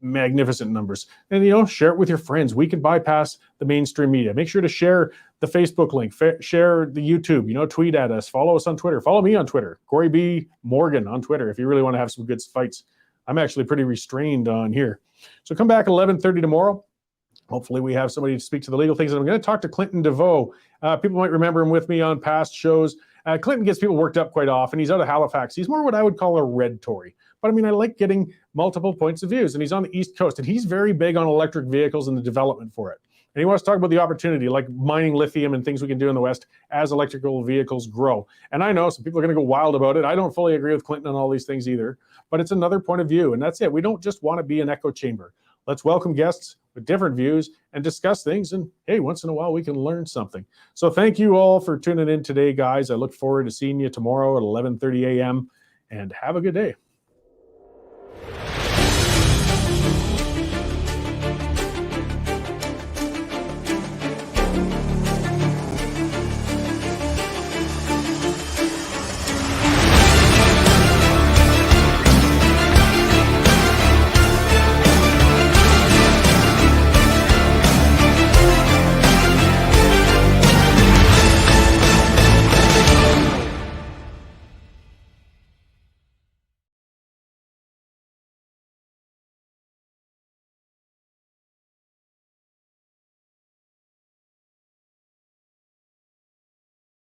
Magnificent numbers. And, share it with your friends. We can bypass the mainstream media. Make sure to share the Facebook link, share the YouTube, tweet at us, follow us on Twitter. Follow me on Twitter, Cory B. Morgan on Twitter, if you really want to have some good fights. I'm actually pretty restrained on here. So come back at 11:30 tomorrow. Hopefully we have somebody to speak to the legal things. And I'm going to talk to Clinton DeVoe. People might remember him with me on past shows. Clinton gets people worked up quite often. He's out of Halifax. He's more what I would call a red Tory. But I mean, I like getting multiple points of views. And he's on the East Coast. And he's very big on electric vehicles and the development for it. And he wants to talk about the opportunity, like mining lithium and things we can do in the West as electrical vehicles grow. And I know some people are going to go wild about it. I don't fully agree with Clinton on all these things either. But it's another point of view. And that's it. We don't just want to be an echo chamber. Let's welcome guests with different views and discuss things. And hey, once in a while, we can learn something. So thank you all for tuning in today, guys. I look forward to seeing you tomorrow at 11:30 a.m. and have a good day.